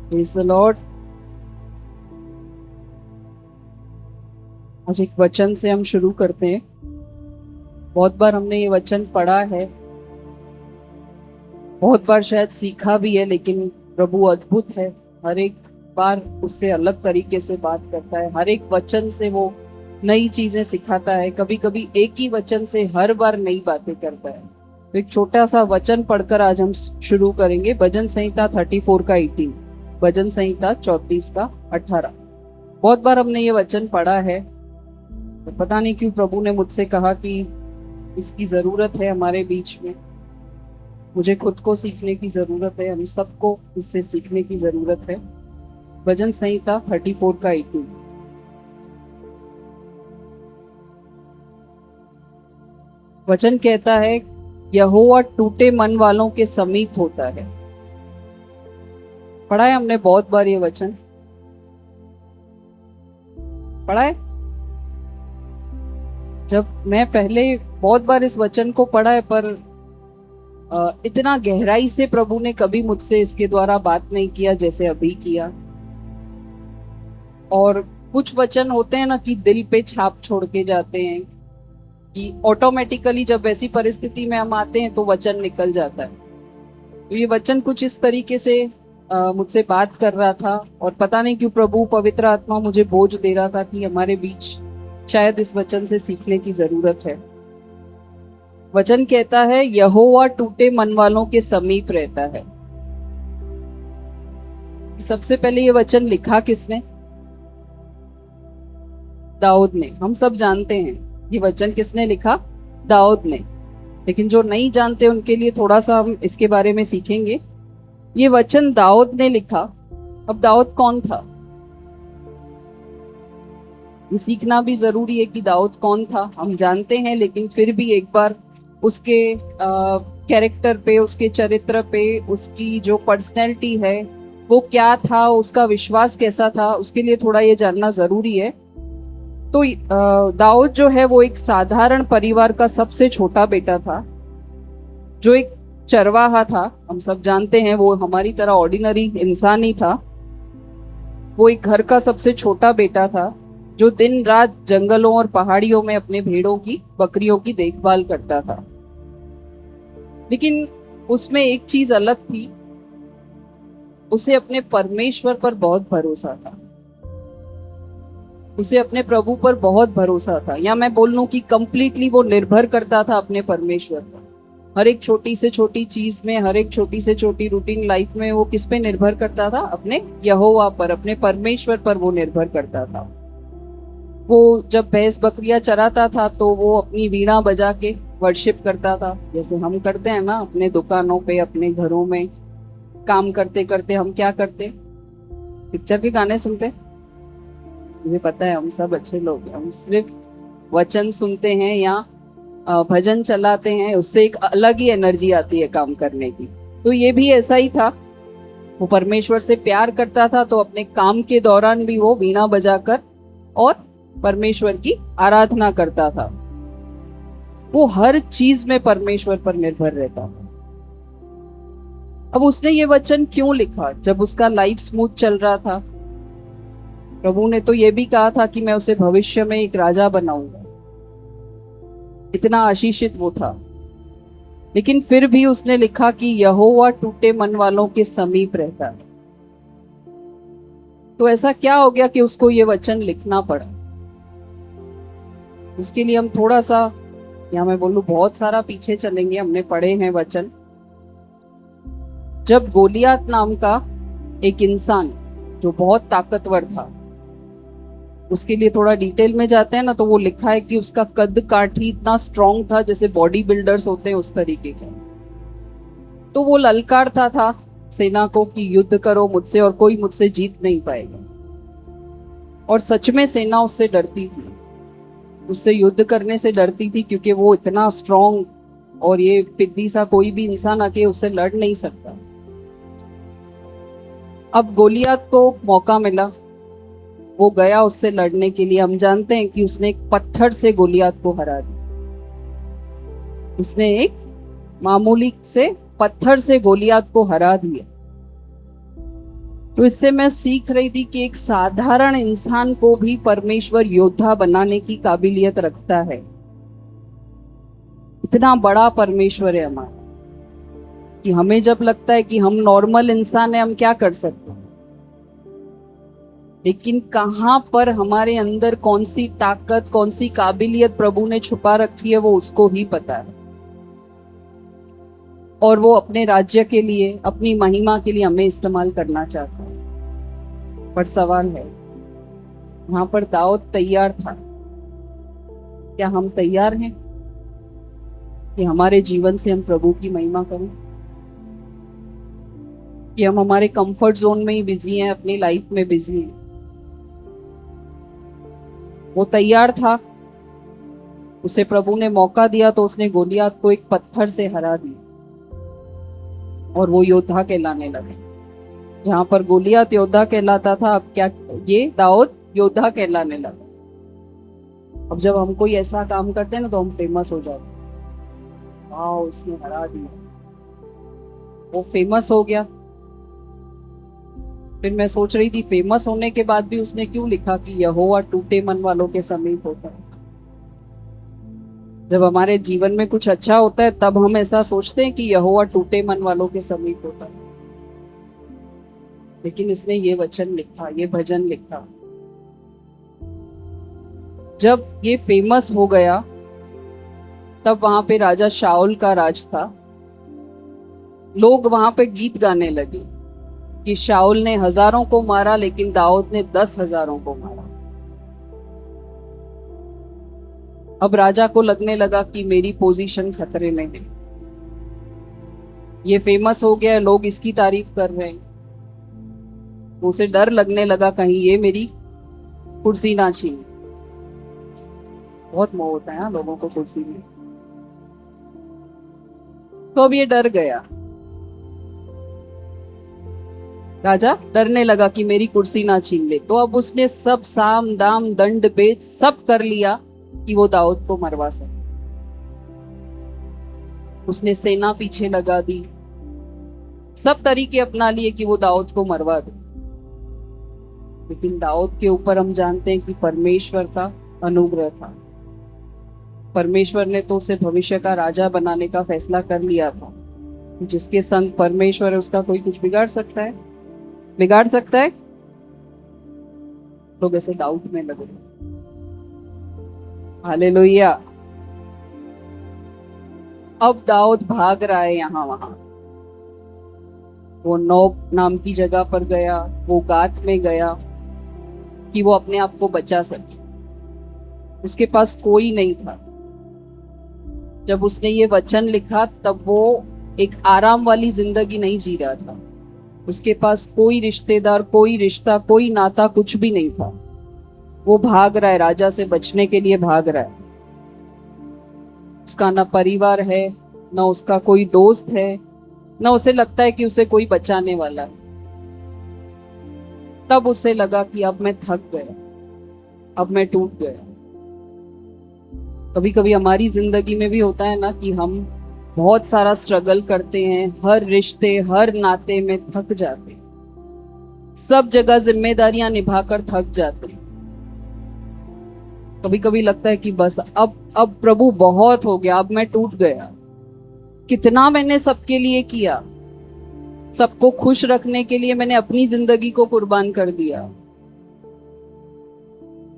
Praise the Lord. आज एक वचन से हम शुरू करते हैं। बहुत बार हमने ये वचन पढ़ा है, बहुत बार शायद सीखा भी है, लेकिन प्रभु अद्भुत है। हर एक बार उससे अलग तरीके से बात करता है। हर एक वचन से वो नई चीजें सिखाता है। कभी कभी एक ही वचन से हर बार नई बातें करता है। तो एक छोटा सा वचन पढ़कर आज हम शुरू करेंगे। भजन संहिता 34 का 18, भजन संहिता 34 का 18। बहुत बार हमने ये वचन पढ़ा है, तो पता नहीं क्यों प्रभु ने मुझसे कहा कि इसकी जरूरत है हमारे बीच में। मुझे खुद को सीखने की जरूरत है, हम सबको इससे सीखने की जरूरत है। भजन संहिता 34 का 18। वचन कहता है, यहोवा टूटे मन वालों के समीप होता है। पढ़ा है हमने बहुत बार ये वचन, पढ़ा है। जब मैं पहले बहुत बार इस वचन को पढ़ा है, पर इतना गहराई से प्रभु ने कभी मुझसे इसके द्वारा बात नहीं किया जैसे अभी किया। और कुछ वचन होते हैं ना कि दिल पे छाप छोड़ के जाते हैं, कि ऑटोमेटिकली जब ऐसी परिस्थिति में हम आते हैं तो वचन निकल जाता है। तो ये वचन कुछ इस तरीके से मुझसे बात कर रहा था, और पता नहीं क्यों प्रभु पवित्र आत्मा मुझे बोझ दे रहा था कि हमारे बीच शायद इस वचन से सीखने की जरूरत है। वचन कहता है, यहोवा टूटे मन वालों के समीप रहता है। सबसे पहले ये वचन लिखा किसने? दाऊद ने। हम सब जानते हैं ये वचन किसने लिखा, दाऊद ने। लेकिन जो नहीं जानते उनके लिए थोड़ा सा हम इसके बारे में सीखेंगे। ये वचन दाऊद ने लिखा। अब दाऊद कौन था, ये सीखना भी जरूरी है कि दाऊद कौन था। हम जानते हैं, लेकिन फिर भी एक बार उसके कैरेक्टर पे, उसके चरित्र पे, उसकी जो पर्सनैलिटी है वो क्या था, उसका विश्वास कैसा था, उसके लिए थोड़ा ये जानना जरूरी है। तो दाऊद जो है वो एक साधारण परिवार का सबसे छोटा बेटा था, जो एक चरवाहा था। हम सब जानते हैं वो हमारी तरह ऑर्डिनरी इंसान ही था। वो एक घर का सबसे छोटा बेटा था, जो दिन रात जंगलों और पहाड़ियों में अपने भेड़ों की, बकरियों की देखभाल करता था। लेकिन उसमें एक चीज अलग थी, उसे अपने परमेश्वर पर बहुत भरोसा था। उसे अपने प्रभु पर बहुत भरोसा था, या मैं बोल लूं कि कंप्लीटली वो निर्भर करता था अपने परमेश्वर पर। हर एक छोटी से छोटी चीज में, हर एक छोटी से छोटी रूटीन लाइफ में वो किस पे निर्भर करता था? अपने यहोवा पर, अपने परमेश्वर पर वो निर्भर करता था। वो जब भैंस बकरियां चराता था तो वो अपनी वीणा बजा के वर्शिप करता था, जैसे हम करते हैं ना अपने दुकानों पे, अपने घरों में काम करते करते। हम क्या करते, पिक्चर के गाने सुनते। मुझे पता है हम सब अच्छे लोग हैं, हम सिर्फ वचन सुनते हैं या भजन चलाते हैं, उससे एक अलग ही एनर्जी आती है काम करने की। तो ये भी ऐसा ही था। वो परमेश्वर से प्यार करता था, तो अपने काम के दौरान भी वो वीणा बजाकर और परमेश्वर की आराधना करता था। वो हर चीज में परमेश्वर पर निर्भर रहता था। अब उसने ये वचन क्यों लिखा जब उसका लाइफ स्मूथ चल रहा था? प्रभु ने तो ये भी कहा था कि मैं उसे भविष्य में एक राजा बनाऊंगा। इतना आशीषित वो था, लेकिन फिर भी उसने लिखा कि यहोवा टूटे मन वालों के समीप रहता है। तो ऐसा क्या हो गया कि उसको ये वचन लिखना पड़ा? उसके लिए हम थोड़ा सा, या मैं बोलूं बहुत सारा पीछे चलेंगे। हमने पढ़े हैं वचन, जब गोलियात नाम का एक इंसान जो बहुत ताकतवर था, उसके लिए थोड़ा डिटेल में जाते हैं ना, तो वो लिखा है कि उसका कद काठी इतना स्ट्रांग था जैसे बॉडी बिल्डर्स होते हैं उस तरीके का। तो वो ललकारता था सेना को कि युद्ध करो मुझसे और कोई मुझसे जीत नहीं पाएगा। और सच में सेना उससे डरती थी, उससे युद्ध करने से डरती थी, क्योंकि वो इतना स्ट्रांग, और ये पिद्दी सा कोई भी इंसान आके उससे लड़ नहीं सकता। अब गोलियात को मौका मिला, वो गया उससे लड़ने के लिए। हम जानते हैं कि उसने एक पत्थर से गोलियात को हरा दिया। उसने एक मामूली से पत्थर से गोलियात को हरा दिया। तो इससे मैं सीख रही थी कि एक साधारण इंसान को भी परमेश्वर योद्धा बनाने की काबिलियत रखता है। इतना बड़ा परमेश्वर है हमारा कि हमें जब लगता है कि हम नॉर्मल इंसान है, हम क्या कर सकते हैं, लेकिन कहां पर हमारे अंदर कौन सी ताकत, कौन सी काबिलियत प्रभु ने छुपा रखी है, वो उसको ही पता है। और वो अपने राज्य के लिए, अपनी महिमा के लिए हमें इस्तेमाल करना चाहता है। पर सवाल है, वहां पर दाऊद तैयार था, क्या हम तैयार हैं कि हमारे जीवन से हम प्रभु की महिमा करें? कि हम हमारे कंफर्ट जोन में ही बिजी हैं, अपनी लाइफ में बिजी हैं? वो तैयार था, उसे प्रभु ने मौका दिया तो उसने गोलियत को एक पत्थर से हरा दिया और वो योद्धा कहलाने लगा। जहां पर गोलियत योद्धा कहलाता था, अब क्या, ये दाऊद योद्धा कहलाने लगा। अब जब हम कोई ऐसा काम करते हैं ना तो हम फेमस हो जाते हैं। वाह, उसने हरा दिया, वो फेमस हो गया। फिर मैं सोच रही थी, फेमस होने के बाद भी उसने क्यों लिखा कि यहोवा टूटे मन वालों के समीप होता है? जब हमारे जीवन में कुछ अच्छा होता है तब हम ऐसा सोचते हैं कि यहोवा टूटे मन वालों के समीप होता है, लेकिन इसने ये वचन लिखा, ये भजन लिखा। जब ये फेमस हो गया तब वहां पे राजा शाऊल का राज था। लोग वहां पे गीत गाने लगे कि शाऊल ने हजारों को मारा लेकिन दाऊद ने 10,000 को मारा। अब राजा को लगने लगा कि मेरी पोजीशन खतरे में है। ये फेमस हो गया, लोग इसकी तारीफ कर रहे हैं, उसे डर लगने लगा कहीं ये मेरी कुर्सी ना छीने। बहुत मोह होता है ना लोगों को कुर्सी में। तो अब ये डर गया, राजा डरने लगा कि मेरी कुर्सी ना छीन ले। तो अब उसने सब साम दाम दंड भेद सब कर लिया कि वो दाऊद को मरवा सके। उसने सेना पीछे लगा दी, सब तरीके अपना लिए कि वो दाऊद को मरवा दे। लेकिन दाऊद के ऊपर हम जानते हैं कि परमेश्वर का अनुग्रह था। परमेश्वर ने तो उसे भविष्य का राजा बनाने का फैसला कर लिया था। जिसके संग परमेश्वर है उसका कोई कुछ बिगाड़ सकता है? बिगाड़ सकता है? लोग ऐसे डाउट में लगे। हालेलुया। अब दाऊद भाग रहा है यहां वहां। वो नोब नाम की जगह पर गया, वो गात में गया कि वो अपने आप को बचा सके। उसके पास कोई नहीं था। जब उसने ये वचन लिखा तब वो एक आराम वाली जिंदगी नहीं जी रहा था। उसके पास कोई रिश्तेदार, कोई रिश्ता, कोई नाता, कुछ भी नहीं था। वो भाग रहा है, राजा से बचने के लिए भाग रहा है। उसका ना परिवार है, ना उसका कोई दोस्त है, ना उसे लगता है कि उसे कोई बचाने वाला है। तब उसे लगा कि अब मैं थक गया, अब मैं टूट गया। कभी कभी हमारी जिंदगी में भी होता है ना कि हम बहुत सारा स्ट्रगल करते हैं, हर रिश्ते, हर नाते में थक जाते हैं, सब जगह जिम्मेदारियां निभाकर थक जाते हैं। कभी कभी लगता है कि बस अब प्रभु बहुत हो गया, अब मैं टूट गया। कितना मैंने सबके लिए किया, सबको खुश रखने के लिए मैंने अपनी जिंदगी को कुर्बान कर दिया।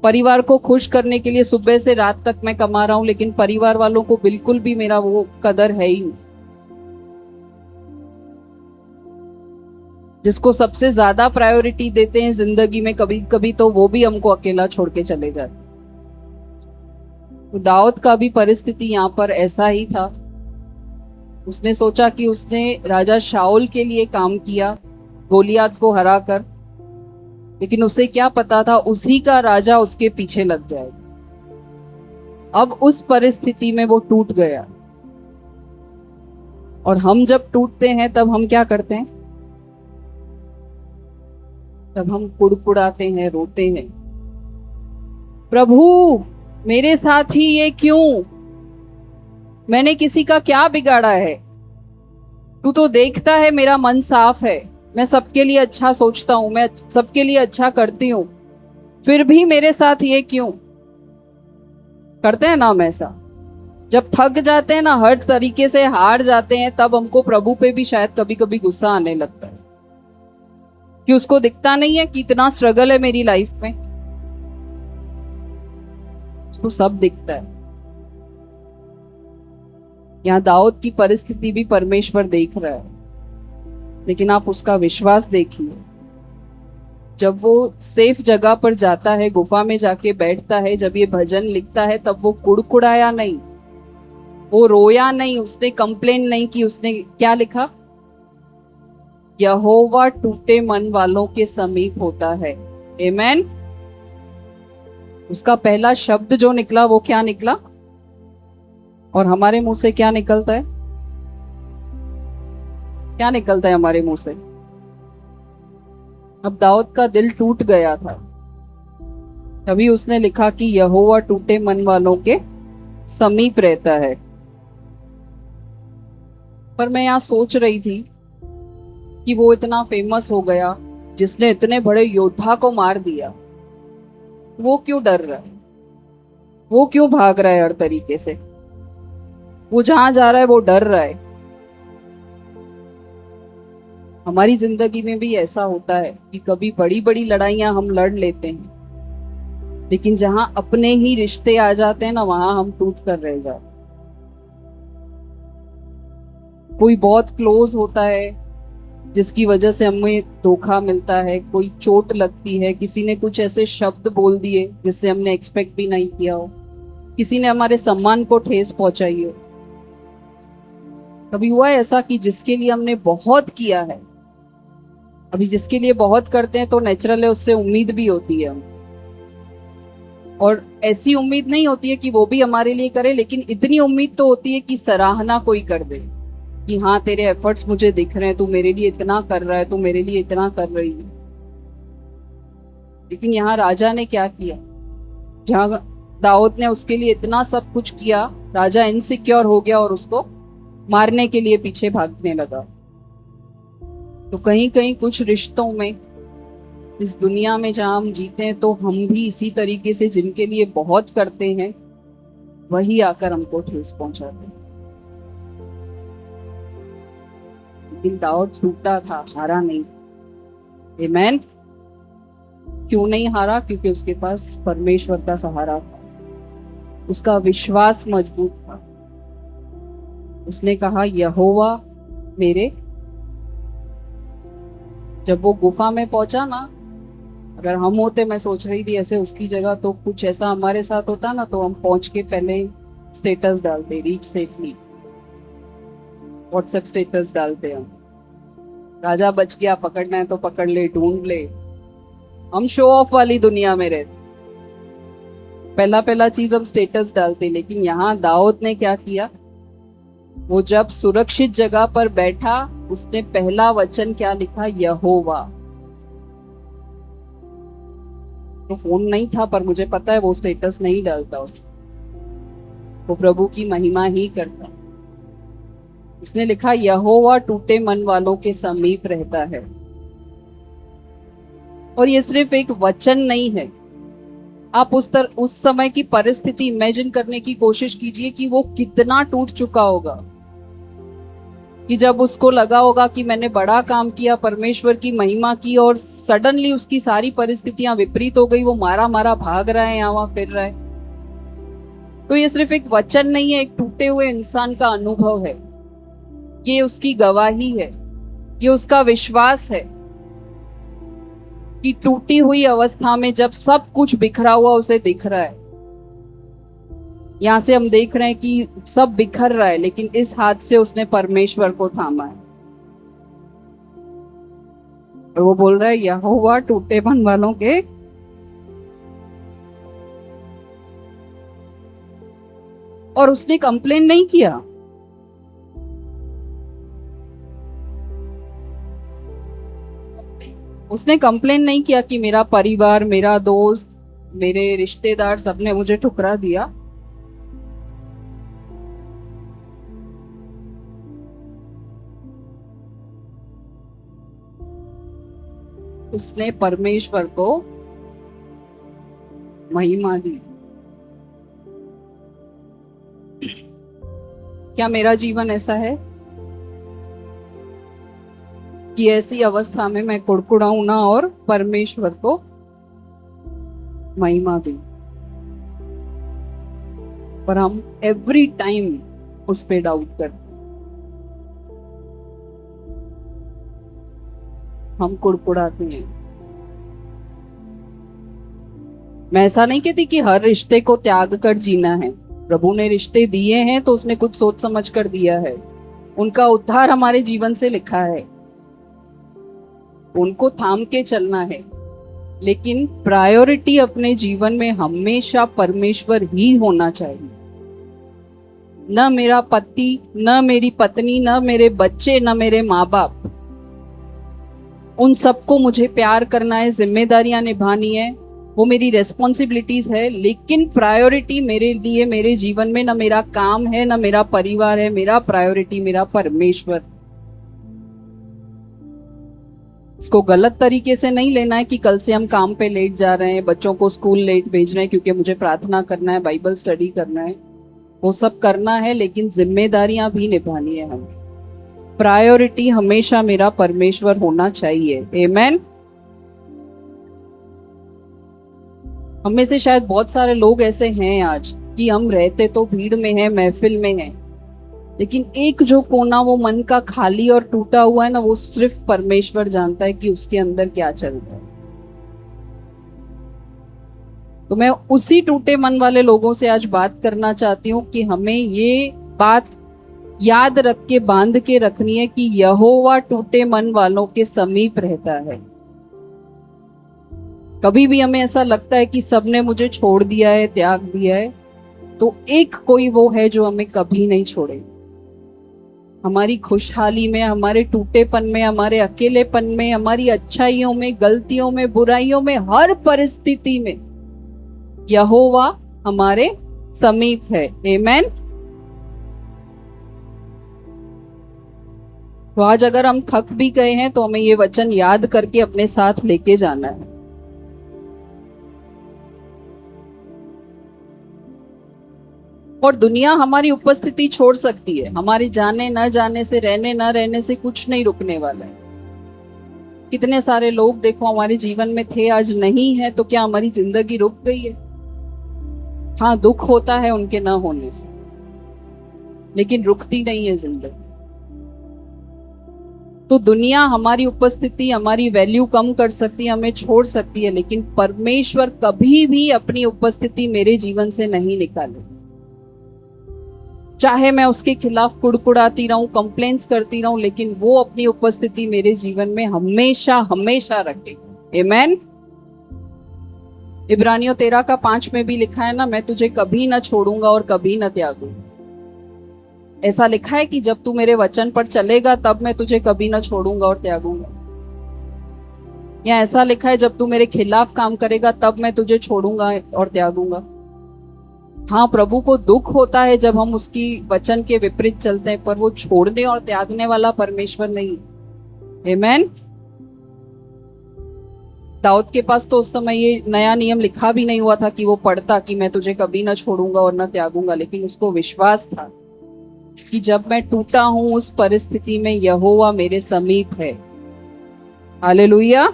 परिवार को खुश करने के लिए सुबह से रात तक मैं कमा रहा हूं, लेकिन परिवार वालों को बिल्कुल भी मेरा वो कदर है ही नहीं। जिसको सबसे ज्यादा प्रायोरिटी देते हैं जिंदगी में, कभी कभी तो वो भी हमको अकेला छोड़ के चले जाते। तो दाऊद का भी परिस्थिति यहाँ पर ऐसा ही था। उसने सोचा कि उसने राजा शाऊल के लिए काम किया गोलियत को हराकर, लेकिन उसे क्या पता था उसी का राजा उसके पीछे लग जाएगा। अब उस परिस्थिति में वो टूट गया। और हम जब टूटते हैं तब हम क्या करते हैं? तब हम कुड़कुड़ाते हैं, रोते हैं, प्रभु मेरे साथ ही ये क्यों? मैंने किसी का क्या बिगाड़ा है? तू तो देखता है मेरा मन साफ है, मैं सबके लिए अच्छा सोचता हूँ, मैं सबके लिए अच्छा करती हूँ, फिर भी मेरे साथ ये क्यों? करते हैं ना हम ऐसा। जब थक जाते हैं ना, हर तरीके से हार जाते हैं, तब हमको प्रभु पे भी शायद कभी कभी गुस्सा आने लगता है कि उसको दिखता नहीं है कि इतना स्ट्रगल है मेरी लाइफ में। उसको सब दिखता है। यहाँ दाऊद की परिस्थिति भी परमेश्वर देख रहा है, लेकिन आप उसका विश्वास देखिए। जब वो सेफ जगह पर जाता है, गुफा में जाके बैठता है, जब ये भजन लिखता है, तब वो कुड़कुड़ाया नहीं, वो रोया नहीं, उसने कंप्लेन नहीं की। उसने क्या लिखा? यहोवा टूटे मन वालों के समीप होता है। आमेन। उसका पहला शब्द जो निकला वो क्या निकला? और हमारे मुंह से क्या निकलता है? क्या निकलता है हमारे मुंह से? अब दाऊद का दिल टूट गया था, तभी उसने लिखा कि यहोवा टूटे मन वालों के समीप रहता है। पर मैं यहाँ सोच रही थी कि वो इतना फेमस हो गया, जिसने इतने बड़े योद्धा को मार दिया, वो क्यों डर रहा है? वो क्यों भाग रहा है हर तरीके से? वो जहां जा रहा है वो डर रहा है। हमारी जिंदगी में भी ऐसा होता है कि कभी बड़ी बड़ी लड़ाइयां हम लड़ लेते हैं, लेकिन जहां अपने ही रिश्ते आ जाते हैं ना, वहां हम टूट कर रह जाते हैं। कोई बहुत क्लोज होता है जिसकी वजह से हमें धोखा मिलता है, कोई चोट लगती है, किसी ने कुछ ऐसे शब्द बोल दिए जिससे हमने एक्सपेक्ट भी नहीं किया हो, किसी ने हमारे सम्मान को ठेस पहुंचाई हो। कभी हुआ है ऐसा कि जिसके लिए हमने बहुत किया है, अभी जिसके लिए बहुत करते हैं तो नेचुरल है, उससे उम्मीद भी होती है हम, और ऐसी उम्मीद नहीं होती है कि वो भी हमारे लिए करे, लेकिन इतनी उम्मीद तो होती है कि सराहना कोई कर दे कि हाँ तेरे एफर्ट्स मुझे दिख रहे हैं, तू मेरे लिए इतना कर रहा है, तू मेरे लिए इतना कर रही है। लेकिन यहाँ राजा ने क्या किया? जहां दाऊद ने उसके लिए इतना सब कुछ किया, राजा इनसिक्योर हो गया और उसको मारने के लिए पीछे भागने लगा। तो कहीं कहीं कुछ रिश्तों में, इस दुनिया में जहां हम जीते हैं, तो हम भी इसी तरीके से जिनके लिए बहुत करते हैं, वही आकर हमको ठेस पहुंचाते हैं। लेकिन दाऊद टूटा था, हारा नहीं। आमेन। क्यों नहीं हारा? क्योंकि उसके पास परमेश्वर का सहारा था, उसका विश्वास मजबूत था। उसने कहा यहोवा मेरे। जब वो गुफा में पहुंचा ना, अगर हम होते, मैं सोच रही थी ऐसे उसकी जगह, तो कुछ ऐसा हमारे साथ होता ना, तो हम पहुंच के पहले स्टेटस डालते, रीच सेफली, व्हाट्सएप स्टेटस डालते हम, राजा बच गया, पकड़ना है तो पकड़ ले, ढूंढ ले। हम शो ऑफ वाली दुनिया में रहते, पहला पहला चीज हम स्टेटस डालते। लेकिन यहाँ दाऊद ने क्या किया? वो जब सुरक्षित जगह पर बैठा, उसने पहला वचन क्या लिखा? यहोवा। तो फोन नहीं था, पर मुझे पता है वो स्टेटस नहीं डालता, वो प्रभु की महिमा ही करता। उसने लिखा यहोवा टूटे मन वालों के समीप रहता है। और ये सिर्फ एक वचन नहीं है। आप उस समय की परिस्थिति इमेजिन करने की कोशिश कीजिए कि वो कितना टूट चुका होगा, कि जब उसको लगा होगा कि मैंने बड़ा काम किया, परमेश्वर की महिमा की, और सडनली उसकी सारी परिस्थितियां विपरीत हो गई, वो मारा मारा भाग रहा है, यहाँ वहां फिर रहा है। तो ये सिर्फ एक वचन नहीं है, एक टूटे हुए इंसान का अनुभव है, ये उसकी गवाही है, ये उसका विश्वास है कि टूटी हुई अवस्था में जब सब कुछ बिखरा हुआ उसे दिख रहा है। यहां से हम देख रहे हैं कि सब बिखर रहा है, लेकिन इस हाथ से उसने परमेश्वर को थामा है, और वो बोल रहा है यहोवा टूटे मन वालों के। और उसने कंप्लेन नहीं किया। उसने कंप्लेन नहीं किया कि मेरा परिवार, मेरा दोस्त, मेरे रिश्तेदार सबने मुझे ठुकरा दिया। उसने परमेश्वर को महिमा दी। क्या मेरा जीवन ऐसा है कि ऐसी अवस्था में मैं कुड़कुड़ाऊं ना और परमेश्वर को महिमा दूं? पर हम एवरी टाइम उस पे डाउट करते हैं, हम कुड़कुड़ाते हैं। मैं ऐसा नहीं कहती कि हर रिश्ते को त्याग कर जीना है। प्रभु ने रिश्ते दिए हैं तो उसने कुछ सोच समझ कर दिया है। उनका उद्धार हमारे जीवन से लिखा है, उनको थाम के चलना है। लेकिन प्रायोरिटी अपने जीवन में हमेशा परमेश्वर ही होना चाहिए। न मेरा पति, न मेरी पत्नी, न मेरे बच्चे, न मेरे माँ बाप, उन सबको मुझे प्यार करना है, जिम्मेदारियां निभानी है, वो मेरी रेस्पॉन्सिबिलिटीज है। लेकिन प्रायोरिटी मेरे लिए, मेरे जीवन में न मेरा काम है, न मेरा परिवार है, मेरा प्रायोरिटी मेरा परमेश्वर। इसको गलत तरीके से नहीं लेना है कि कल से हम काम पे लेट जा रहे हैं, बच्चों को स्कूल लेट भेज रहे हैं क्योंकि मुझे प्रार्थना करना है, बाइबल स्टडी करना है। वो सब करना है, लेकिन जिम्मेदारियां भी निभानी है हमें। प्रायोरिटी हमेशा मेरा परमेश्वर होना चाहिए। आमेन। हम में से शायद बहुत सारे लोग ऐसे हैं आज कि हम रहते तो भीड़ में हैं, महफिल में हैं, लेकिन एक जो कोना वो मन का खाली और टूटा हुआ है ना, वो सिर्फ परमेश्वर जानता है कि उसके अंदर क्या चल रहा है। तो मैं उसी टूटे मन वाले लोगों से आज बात करना चाहती हूँ कि हमें ये बात याद रख के, बांध के रखनी है कि यहोवा टूटे मन वालों के समीप रहता है। कभी भी हमें ऐसा लगता है कि सबने मुझे छोड़ दिया है, त्याग दिया है, तो एक कोई वो है जो हमें कभी नहीं छोड़े। हमारी खुशहाली में, हमारे टूटेपन में, हमारे अकेलेपन में, हमारी अच्छाइयों में, गलतियों में, बुराइयों में, हर परिस्थिति में यहोवा हमारे समीप है। आमेन। तो आज अगर हम थक भी गए हैं तो हमें ये वचन याद करके अपने साथ लेके जाना है। और दुनिया हमारी उपस्थिति छोड़ सकती है, हमारे जाने न जाने से, रहने न रहने से कुछ नहीं रुकने वाला है। कितने सारे लोग देखो हमारे जीवन में थे, आज नहीं है, तो क्या हमारी जिंदगी रुक गई है? हाँ, दुख होता है उनके ना होने से, लेकिन रुकती नहीं है जिंदगी। तो दुनिया हमारी उपस्थिति, हमारी वैल्यू कम कर सकती है, हमें छोड़ सकती है, लेकिन परमेश्वर कभी भी अपनी उपस्थिति मेरे जीवन से नहीं निकाले। चाहे मैं उसके खिलाफ कुड़कुड़ाती रहूं, कंप्लेंट्स करती रहूं, लेकिन वो अपनी उपस्थिति मेरे जीवन में हमेशा हमेशा रखेगा। आमेन। इब्रानियों 13:5 में भी लिखा है ना, मैं तुझे कभी ना छोड़ूंगा और कभी ना त्यागूंगा। ऐसा लिखा है कि जब तू मेरे वचन पर चलेगा तब मैं तुझे कभी ना छोड़ूंगा और त्यागूंगा। या ऐसा लिखा है जब तू मेरे खिलाफ काम करेगा तब मैं तुझे छोड़ूंगा और त्यागूंगा। हाँ, प्रभु को दुख होता है जब हम उसकी वचन के विपरीत चलते हैं, पर वो छोड़ने और त्यागने वाला परमेश्वर नहीं। आमेन। दाऊद के पास तो उस समय ये नया नियम लिखा भी नहीं हुआ था कि वो पढ़ता कि मैं तुझे कभी ना छोड़ूंगा और ना त्यागूंगा, लेकिन उसको विश्वास था कि जब मैं टूटा हूं उस परिस्थिति में यहोवा मेरे समीप है। हालेलुया।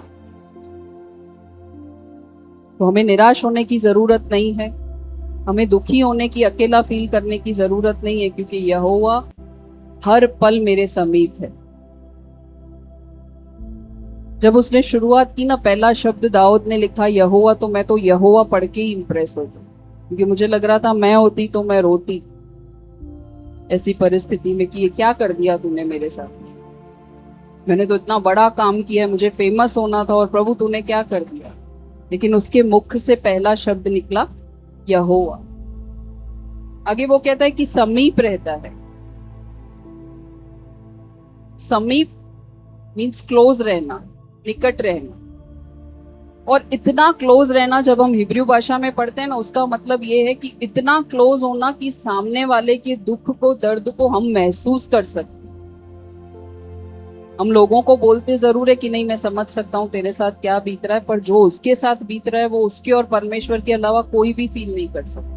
तो हमें निराश होने की जरूरत नहीं है, हमें दुखी होने की, अकेला फील करने की जरूरत नहीं है, क्योंकि यहोवा हर पल मेरे समीप है। जब उसने शुरुआत की ना, पहला शब्द दाऊद ने लिखा यहोवा, तो मैं तो यहोवा पढ़ के ही इंप्रेस हो गई, क्योंकि मुझे लग रहा था मैं होती तो मैं रोती ऐसी परिस्थिति में कि ये क्या कर दिया तूने मेरे साथ। मैंने तो इतना बड़ा काम किया है, मुझे फेमस होना था, और प्रभु तूने क्या कर दिया। लेकिन उसके मुख से पहला शब्द निकला यहोवा। आगे वो कहता है कि समीप रहता है। समीप मीन्स क्लोज रहना, निकट रहना। और इतना क्लोज रहना जब हम हिब्रू भाषा में पढ़ते हैं ना, उसका मतलब ये है कि इतना क्लोज होना कि सामने वाले के दुख को, दर्द को हम महसूस कर सकते। हम लोगों को बोलते जरूर है कि नहीं मैं समझ सकता हूँ तेरे साथ क्या बीत रहा है, पर जो उसके साथ बीत रहा है वो उसके और परमेश्वर के अलावा कोई भी फील नहीं कर सकता।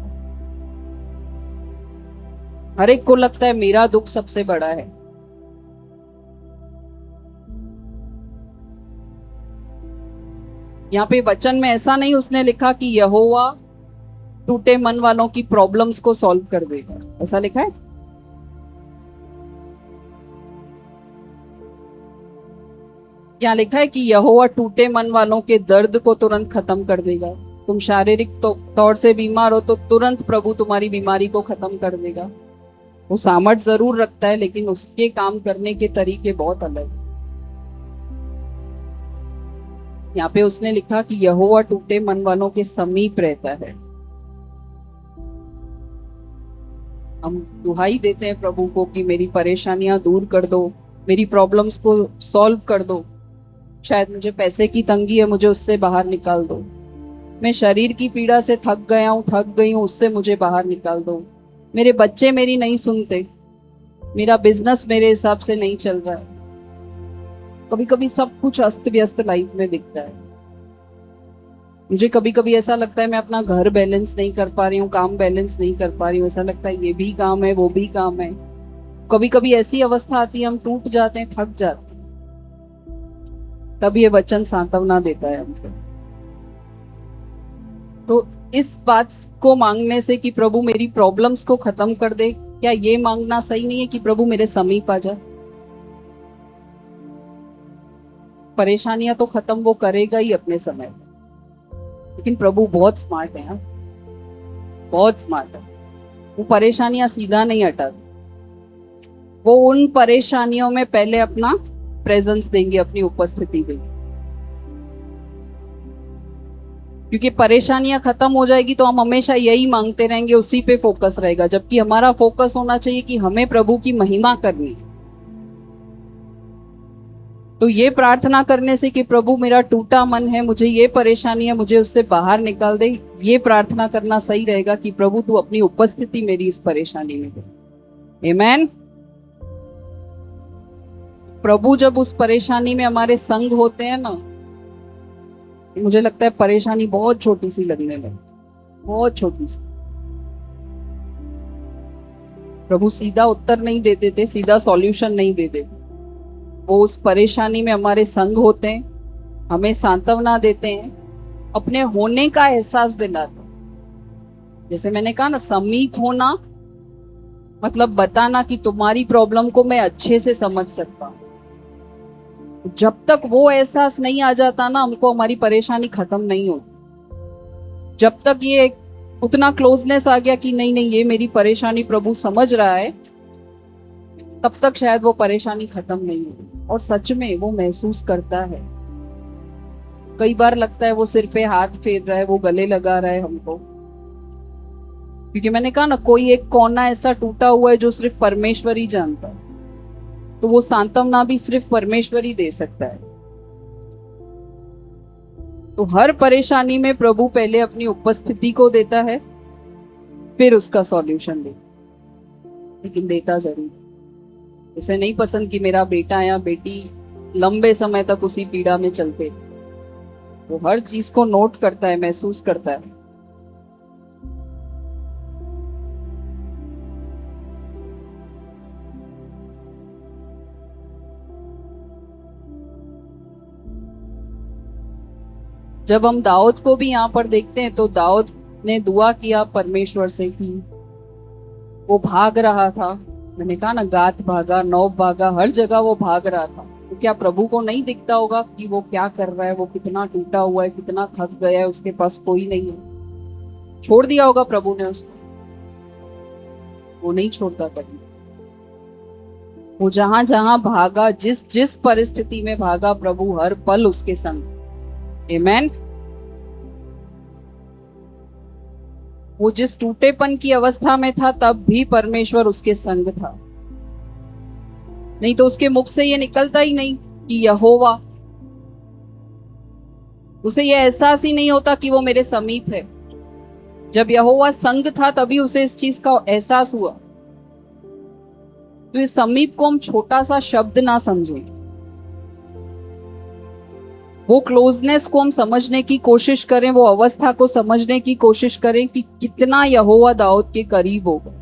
हर एक को लगता है मेरा दुख सबसे बड़ा है। यहाँ पे वचन में ऐसा नहीं उसने लिखा कि यहोवा टूटे मन वालों की प्रॉब्लम्स को सॉल्व कर देगा, ऐसा लिखा है? यहाँ लिखा है कि यहोवा टूटे मन वालों के दर्द को तुरंत खत्म कर देगा। तुम शारीरिक तौर से बीमार हो तो तुरंत प्रभु तुम्हारी बीमारी को खत्म कर देगा। वो सामर्थ जरूर रखता है, लेकिन उसके काम करने के तरीके बहुत अलग है। यहाँ पे उसने लिखा कि यहोवा टूटे मन वालों के समीप रहता है। हम दुहाई देते हैं प्रभु को कि मेरी परेशानियां दूर कर दो, मेरी प्रॉब्लम्स को सॉल्व कर दो। शायद मुझे पैसे की तंगी है, मुझे उससे बाहर निकाल दो। मैं शरीर की पीड़ा से थक गया हूँ, थक गई हूँ, उससे मुझे बाहर निकाल दो। मेरे बच्चे मेरी नहीं सुनते, मेरा बिजनेस मेरे हिसाब से नहीं चल रहा है। कभी कभी सब कुछ अस्त व्यस्त लाइफ में दिखता है। मुझे कभी कभी ऐसा लगता है मैं अपना घर बैलेंस नहीं कर पा रही हूँ, काम बैलेंस नहीं कर पा रही हूँ। ऐसा लगता है ये भी काम है, वो भी काम है। कभी कभी ऐसी अवस्था आती है हम टूट जाते हैं, थक जाते हैं। तब ये वचन सांत्वना देता है हमको। तो इस बात को मांगने से कि प्रभु मेरी प्रॉब्लम्स को खत्म कर दे, क्या ये मांगना सही नहीं है कि प्रभु मेरे समीप आ जाए? परेशानियां तो खत्म वो करेगा ही अपने समय पर, लेकिन प्रभु बहुत स्मार्ट है। बहुत स्मार्ट है। वो परेशानियां सीधा नहीं हटाते, वो उन परेशानियों में पहले अपना प्रेजेंस देंगे, अपनी उपस्थिति देंगे। क्योंकि परेशानियां खत्म हो जाएगी तो हम हमेशा यही मांगते रहेंगे, उसी पे फोकस रहेगा, जबकि हमारा फोकस होना चाहिए कि हमें प्रभु की महिमा करनी है। तो ये प्रार्थना करने से कि प्रभु मेरा टूटा मन है, मुझे ये परेशानी है, मुझे उससे बाहर निकाल दे, ये प्रार्थना करना सही रहेगा कि प्रभु तू अपनी उपस्थिति मेरी इस परेशानी में दे। आमीन। प्रभु जब उस परेशानी में हमारे संग होते हैं ना, मुझे लगता है परेशानी बहुत छोटी सी लगने लगे, बहुत छोटी सी। प्रभु सीधा उत्तर नहीं देते थे, सीधा सॉल्यूशन नहीं देते थे। वो उस परेशानी में हमारे संग होते हैं, हमें सांत्वना देते हैं, अपने होने का एहसास दिलाते हैं। जैसे मैंने कहा ना, समीप होना मतलब बताना कि तुम्हारी प्रॉब्लम को मैं अच्छे से समझ सकता हूं। जब तक वो एहसास नहीं आ जाता ना हमको, हमारी परेशानी खत्म नहीं होती। जब तक ये उतना क्लोजनेस आ गया कि नहीं नहीं ये मेरी परेशानी प्रभु समझ रहा है, तब तक शायद वो परेशानी खत्म नहीं होगी। और सच में वो महसूस करता है। कई बार लगता है वो सिर पे हाथ फेर रहा है, वो गले लगा रहा है हमको। क्योंकि मैंने कहा ना, कोई एक कोना ऐसा टूटा हुआ है जो सिर्फ परमेश्वर ही जानता है। तो वो सांत्वना भी सिर्फ परमेश्वर ही दे सकता है। तो हर परेशानी में प्रभु पहले अपनी उपस्थिति को देता है, फिर उसका सॉल्यूशन दे, लेकिन देता जरूर। उसे नहीं पसंद कि मेरा बेटा या बेटी लंबे समय तक उसी पीड़ा में चलते। वो हर चीज को नोट करता है, महसूस करता है। जब हम दाऊद को भी यहाँ पर देखते हैं तो दाऊद ने दुआ किया परमेश्वर से कि वो भाग रहा था। मैंने कहा ना, गात भागा, नौब भागा, हर जगह वो भाग रहा था। तो क्या प्रभु को नहीं दिखता होगा कि वो क्या कर रहा है, वो कितना टूटा हुआ है, कितना थक गया है, उसके पास कोई नहीं है। छोड़ दिया होगा प्रभु ने उसको? वो नहीं छोड़ता कभी। वो जहां जहां भागा, जिस जिस परिस्थिति में भागा, प्रभु हर पल उसके संग। आमीन। वो जिस टूटेपन की अवस्था में था तब भी परमेश्वर उसके संग था। नहीं तो उसके मुख से ये निकलता ही नहीं कि यहोवा। उसे ये एहसास ही नहीं होता कि वो मेरे समीप है। जब यहोवा संग था तभी उसे इस चीज का एहसास हुआ। तो इस समीप को हम छोटा सा शब्द ना समझें। वो क्लोजनेस को हम समझने की कोशिश करें, वो अवस्था को समझने की कोशिश करें कि कितना यहोवा दाऊद के करीब होगा,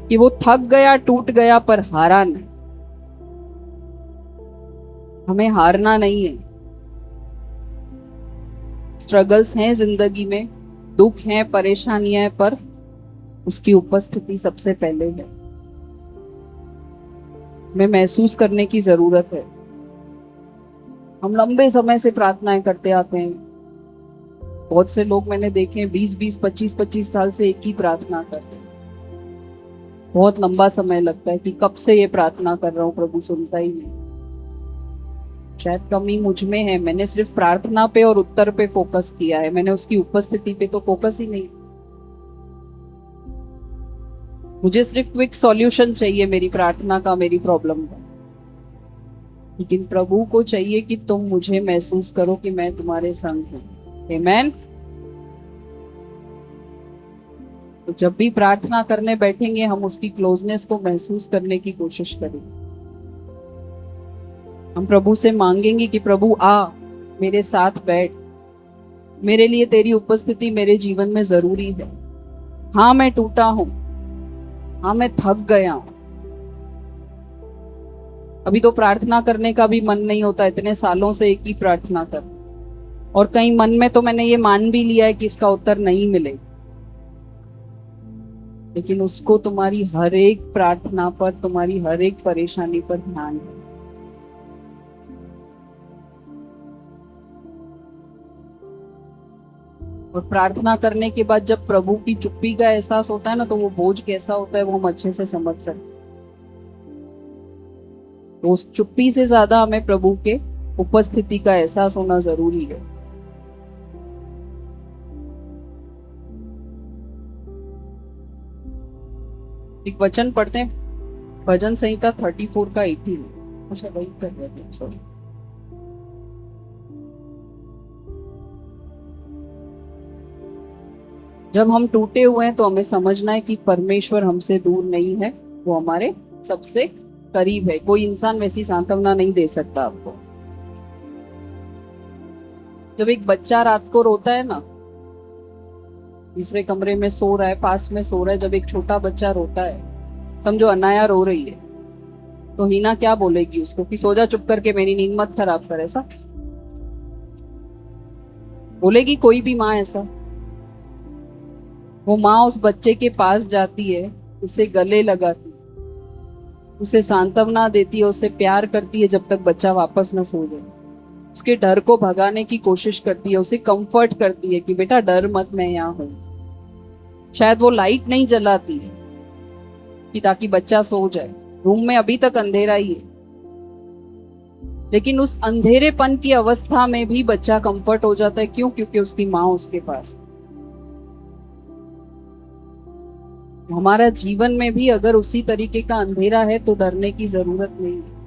कि वो थक गया, टूट गया, पर हारा नहीं। हमें हारना नहीं है। स्ट्रगल्स हैं जिंदगी में, दुख हैं, परेशानियां हैं, पर उसकी उपस्थिति सबसे पहले है। हमें महसूस करने की जरूरत है। हम लंबे समय से प्रार्थनाएं करते आते हैं। बहुत से लोग मैंने देखे हैं 20-20, 25-25 साल से एक ही प्रार्थना करते हैं। बहुत लंबा समय लगता है कि कब से ये प्रार्थना कर रहा हूं, प्रभु सुनता ही नहीं। शायद कमी मुझ में है। मैंने सिर्फ प्रार्थना पे और उत्तर पे फोकस किया है, मैंने उसकी उपस्थिति पे तो फोकस ही नहीं। मुझे सिर्फ क्विक सॉल्यूशन चाहिए मेरी प्रार्थना का, मेरी प्रॉब्लम का, लेकिन प्रभु को चाहिए कि तुम मुझे महसूस करो कि मैं तुम्हारे संग हूं। आमीन। तो जब भी प्रार्थना करने बैठेंगे, हम उसकी क्लोजनेस को महसूस करने की कोशिश करेंगे। हम प्रभु से मांगेंगे कि प्रभु आ, मेरे साथ बैठ, मेरे लिए तेरी उपस्थिति मेरे जीवन में जरूरी है। हाँ, मैं टूटा हूं, हाँ, मैं थक गया हूं। अभी तो प्रार्थना करने का भी मन नहीं होता, इतने सालों से एक ही प्रार्थना कर, और कहीं मन में तो मैंने ये मान भी लिया है कि इसका उत्तर नहीं मिलेगा। लेकिन उसको तुम्हारी हर एक प्रार्थना पर, तुम्हारी हर एक परेशानी पर ध्यान है। और प्रार्थना करने के बाद जब प्रभु की चुप्पी का एहसास होता है ना, तो वो बोझ कैसा होता है वो हम अच्छे से समझ सकते। तो उस चुप्पी से ज्यादा हमें प्रभु के उपस्थिति का एहसास होना जरूरी है। एक वचन पढ़ते हैं, भजन संहिता 34 का 18। अच्छा, वही कर रहे थे, सॉरी। जब हम टूटे हुए हैं तो हमें समझना है कि परमेश्वर हमसे दूर नहीं है, वो हमारे सबसे करीब है। कोई इंसान वैसी सांत्वना नहीं दे सकता आपको। जब एक बच्चा रात को रोता है ना, दूसरे कमरे में सो रहा है, पास में सो रहा है, जब एक छोटा बच्चा रोता है, समझो अनाया रो रही है, तो हीना क्या बोलेगी उसको कि सो जा चुप करके, मेरी नींद मत खराब कर, ऐसा बोलेगी कोई भी माँ? ऐसा? वो माँ उस बच्चे के पास जाती है, उसे गले लगाती, उसे सांत्वना देती है, उसे प्यार करती है जब तक बच्चा वापस न सो जाए। उसके डर को भगाने की कोशिश करती है, उसे कंफर्ट करती है कि बेटा डर मत, मैं यहाँ हूं। शायद वो लाइट नहीं जलाती कि ताकि बच्चा सो जाए, रूम में अभी तक अंधेरा ही है, लेकिन उस अंधेरेपन की अवस्था में भी बच्चा कंफर्ट हो जाता है। क्यों? क्योंकि उसकी माँ उसके पास। हमारा जीवन में भी अगर उसी तरीके का अंधेरा है तो डरने की जरूरत नहीं है।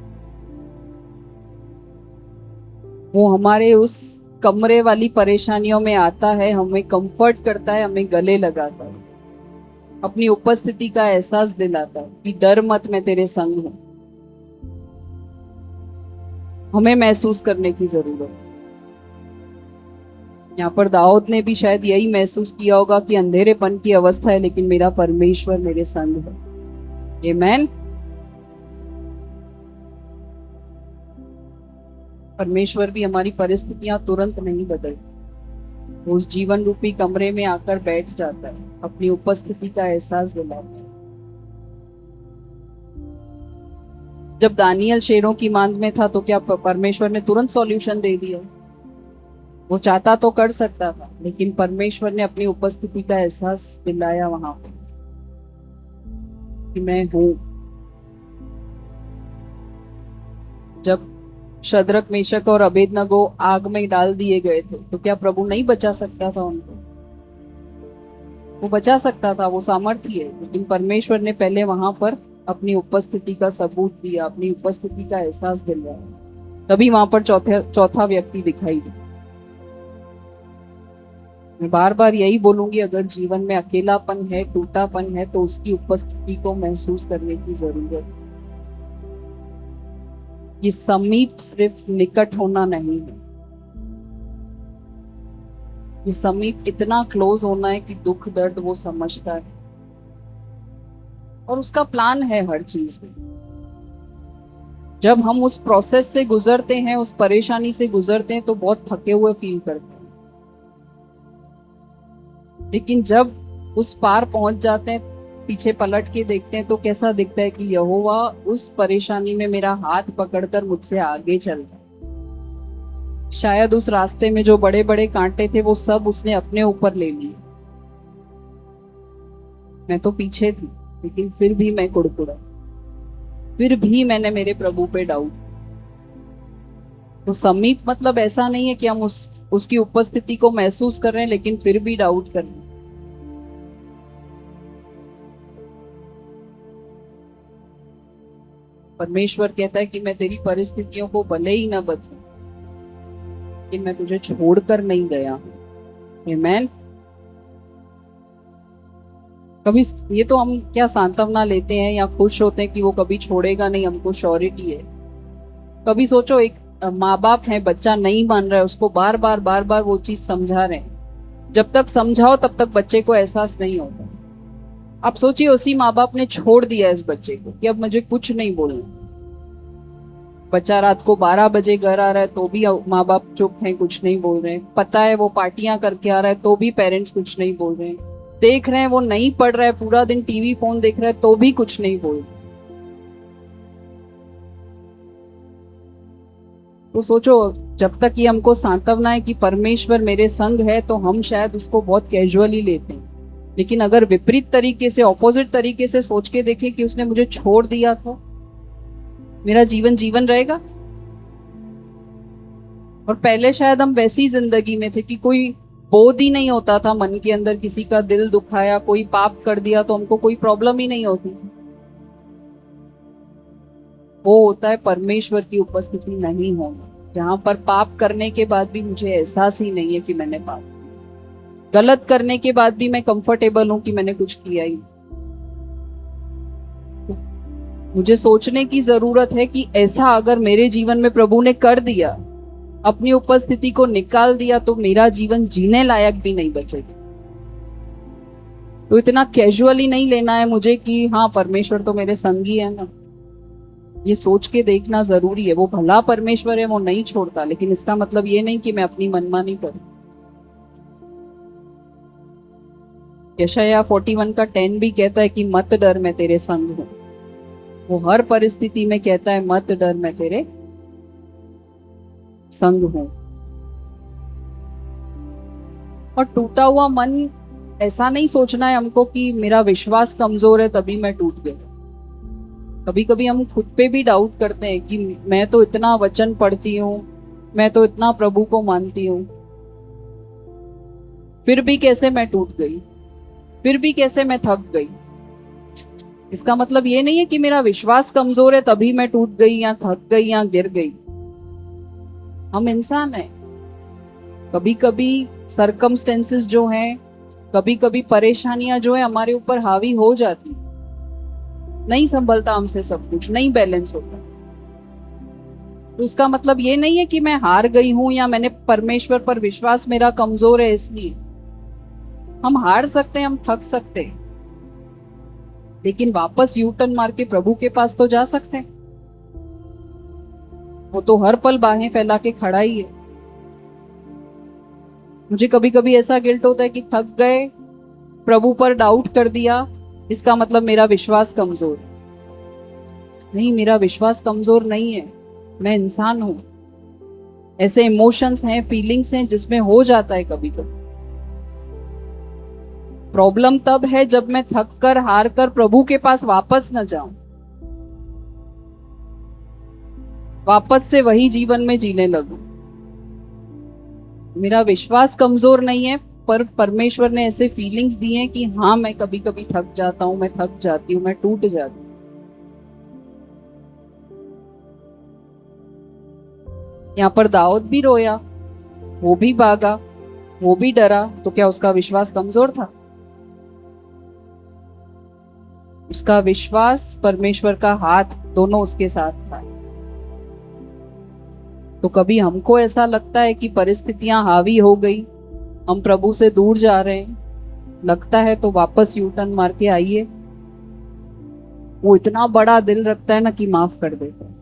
वो हमारे उस कमरे वाली परेशानियों में आता है, हमें कंफर्ट करता है, हमें गले लगाता है, अपनी उपस्थिति का एहसास दिलाता है कि डर मत, मैं तेरे संग हूं। हमें महसूस करने की जरूरत है। यहाँ पर दाऊद ने भी शायद यही महसूस किया होगा कि अंधेरेपन की अवस्था है, लेकिन मेरा परमेश्वर मेरे संग है। आमीन। परमेश्वर भी हमारी परिस्थितियां तुरंत नहीं बदलती, वो उस जीवन रूपी कमरे में आकर बैठ जाता है, अपनी उपस्थिति का एहसास दिलाता है। जब दानियल शेरों की मांद में था तो क्या परमेश्वर ने तुरंत सॉल्यूशन दे दिया? वो चाहता तो कर सकता था, लेकिन परमेश्वर ने अपनी उपस्थिति का एहसास दिलाया वहां पर कि मैं हूं। जब शद्रक, मेशक और अबेदनगो आग में डाल दिए गए थे तो क्या प्रभु नहीं बचा सकता था उनको? वो बचा सकता था, वो सामर्थ्य है, लेकिन परमेश्वर ने पहले वहां पर अपनी उपस्थिति का सबूत दिया, अपनी उपस्थिति का एहसास दिलाया, तभी वहां पर चौथा व्यक्ति दिखाई दिया। मैं बार बार यही बोलूंगी, अगर जीवन में अकेलापन है, टूटापन है, तो उसकी उपस्थिति को महसूस करने की जरूरत है। ये समीप सिर्फ निकट होना नहीं है, ये समीप इतना क्लोज होना है कि दुख दर्द वो समझता है और उसका प्लान है हर चीज में। जब हम उस प्रोसेस से गुजरते हैं, उस परेशानी से गुजरते हैं, तो बहुत थके हुए फील करते हैं, लेकिन जब उस पार पहुंच जाते हैं, पीछे पलट के देखते हैं, तो कैसा दिखता है कि यहोवा उस परेशानी में मेरा हाथ पकड़कर मुझसे आगे चलता है। शायद उस रास्ते में जो बड़े बड़े कांटे थे वो सब उसने अपने ऊपर ले लिए, मैं तो पीछे थी, लेकिन फिर भी मैं कुड़कुड़ा, फिर भी मैंने मेरे प्रभु पे डाउट। तो समीप मतलब ऐसा नहीं है कि हम उसकी उपस्थिति को महसूस कर रहे हैं लेकिन फिर भी डाउट कर रहे हैं। परमेश्वर कहता है कि मैं तेरी परिस्थितियों को भले ही ना बदलूं, लेकिन मैं तुझे छोड़कर नहीं गया हूं। आमीन। कभी ये तो हम क्या सांत्वना लेते हैं या खुश होते हैं कि वो कभी छोड़ेगा नहीं, हमको श्योरिटी है। कभी सोचो, एक माँ बाप है, बच्चा नहीं मान रहा है, उसको बार बार वो चीज समझा रहे हैं, जब तक समझाओ तब तक बच्चे को एहसास नहीं होता। आप सोचिए, उसी माँ बाप ने छोड़ दिया इस बच्चे को कि अब मुझे कुछ नहीं बोलना। बच्चा रात को 12 बजे घर आ रहा है तो भी माँ बाप चुप हैं, कुछ नहीं बोल रहे हैं। पता है वो पार्टियां करके आ रहा है तो भी पेरेंट्स कुछ नहीं बोल रहे हैं। देख रहे हैं वो नहीं पढ़ रहा है, पूरा दिन टीवी फोन देख रहा है तो भी कुछ नहीं बोल रहे। तो सोचो, जब तक ये हमको सांत्वना है कि परमेश्वर मेरे संग है, तो हम शायद उसको बहुत कैजुअली लेते हैं। लेकिन अगर विपरीत तरीके से, ऑपोजिट तरीके से सोच के देखें कि उसने मुझे छोड़ दिया, तो मेरा जीवन जीवन रहेगा। और पहले शायद हम वैसी जिंदगी में थे कि कोई बोध ही नहीं होता था मन के अंदर, किसी का दिल दुखाया, कोई पाप कर दिया तो हमको कोई प्रॉब्लम ही नहीं होती थी। वो होता है परमेश्वर की उपस्थिति नहीं होना, जहां पर पाप करने के बाद भी मुझे एहसास ही नहीं है कि मैंने पाप किया, गलत करने के बाद भी मैं कंफर्टेबल हूं कि मैंने कुछ किया ही। मुझे सोचने की जरूरत है कि ऐसा अगर मेरे जीवन में प्रभु ने कर दिया, अपनी उपस्थिति को निकाल दिया, तो मेरा जीवन जीने लायक भी नहीं बचेगा। तो इतना कैजुअली नहीं लेना है मुझे कि हाँ परमेश्वर तो मेरे संगी है ना। ये सोच के देखना जरूरी है। वो भला परमेश्वर है, वो नहीं छोड़ता, लेकिन इसका मतलब ये नहीं कि मैं अपनी मनमानी करूं। यशाया 41 का 10 भी कहता है कि मत डर, मैं तेरे संग हूं। वो हर परिस्थिति में कहता है मत डर, मैं तेरे संग हूं। और टूटा हुआ मन, ऐसा नहीं सोचना है हमको कि मेरा विश्वास कमजोर है तभी मैं टूट गया। कभी कभी हम खुद पे भी डाउट करते हैं कि मैं तो इतना वचन पढ़ती हूँ, मैं तो इतना प्रभु को मानती हूँ, फिर भी कैसे मैं टूट गई, फिर भी कैसे मैं थक गई। इसका मतलब ये नहीं है कि मेरा विश्वास कमजोर है तभी मैं टूट गई या थक गई या गिर गई। हम इंसान हैं, कभी कभी सरकमस्टेंसेस जो हैं, कभी कभी परेशानियां जो है हमारे ऊपर हावी हो जाती, नहीं संभलता हमसे सब कुछ, नहीं बैलेंस होता। तो इसका मतलब ये नहीं है कि मैं हार गई हूं या मैंने परमेश्वर पर विश्वास मेरा कमजोर है इसलिए। हम हार सकते हैं, हम थक सकते हैं, लेकिन वापस यू टर्न मार के प्रभु के पास तो जा सकते हैं। वो तो हर पल बाहें फैला के खड़ा ही है। मुझे कभी कभी ऐसा गिल्ट होता है कि थक गए, प्रभु पर डाउट कर दिया, इसका मतलब मेरा विश्वास कमजोर। नहीं, मेरा विश्वास कमजोर नहीं है, मैं इंसान हूं। ऐसे इमोशंस हैं, फीलिंग्स हैं जिसमें हो जाता है कभी कभी। प्रॉब्लम तब है जब मैं थक कर, हार कर प्रभु के पास वापस न जाऊं, वापस से वही जीवन में जीने लगूं। मेरा विश्वास कमजोर नहीं है, पर परमेश्वर ने ऐसे फीलिंग्स दी हैं कि हाँ मैं कभी कभी थक जाता हूं, मैं थक जाती हूं, मैं टूट जाती हूं। यहाँ पर दाऊद भी रोया, वो भी भागा, वो भी डरा, तो क्या उसका विश्वास कमजोर था? उसका विश्वास, परमेश्वर का हाथ, दोनों उसके साथ था। तो कभी हमको ऐसा लगता है कि परिस्थितियां हावी हो गई, हम प्रभु से दूर जा रहे हैं, लगता है तो वापस यू टर्न मार के आइए। वो इतना बड़ा दिल रखता है ना कि माफ कर देता है,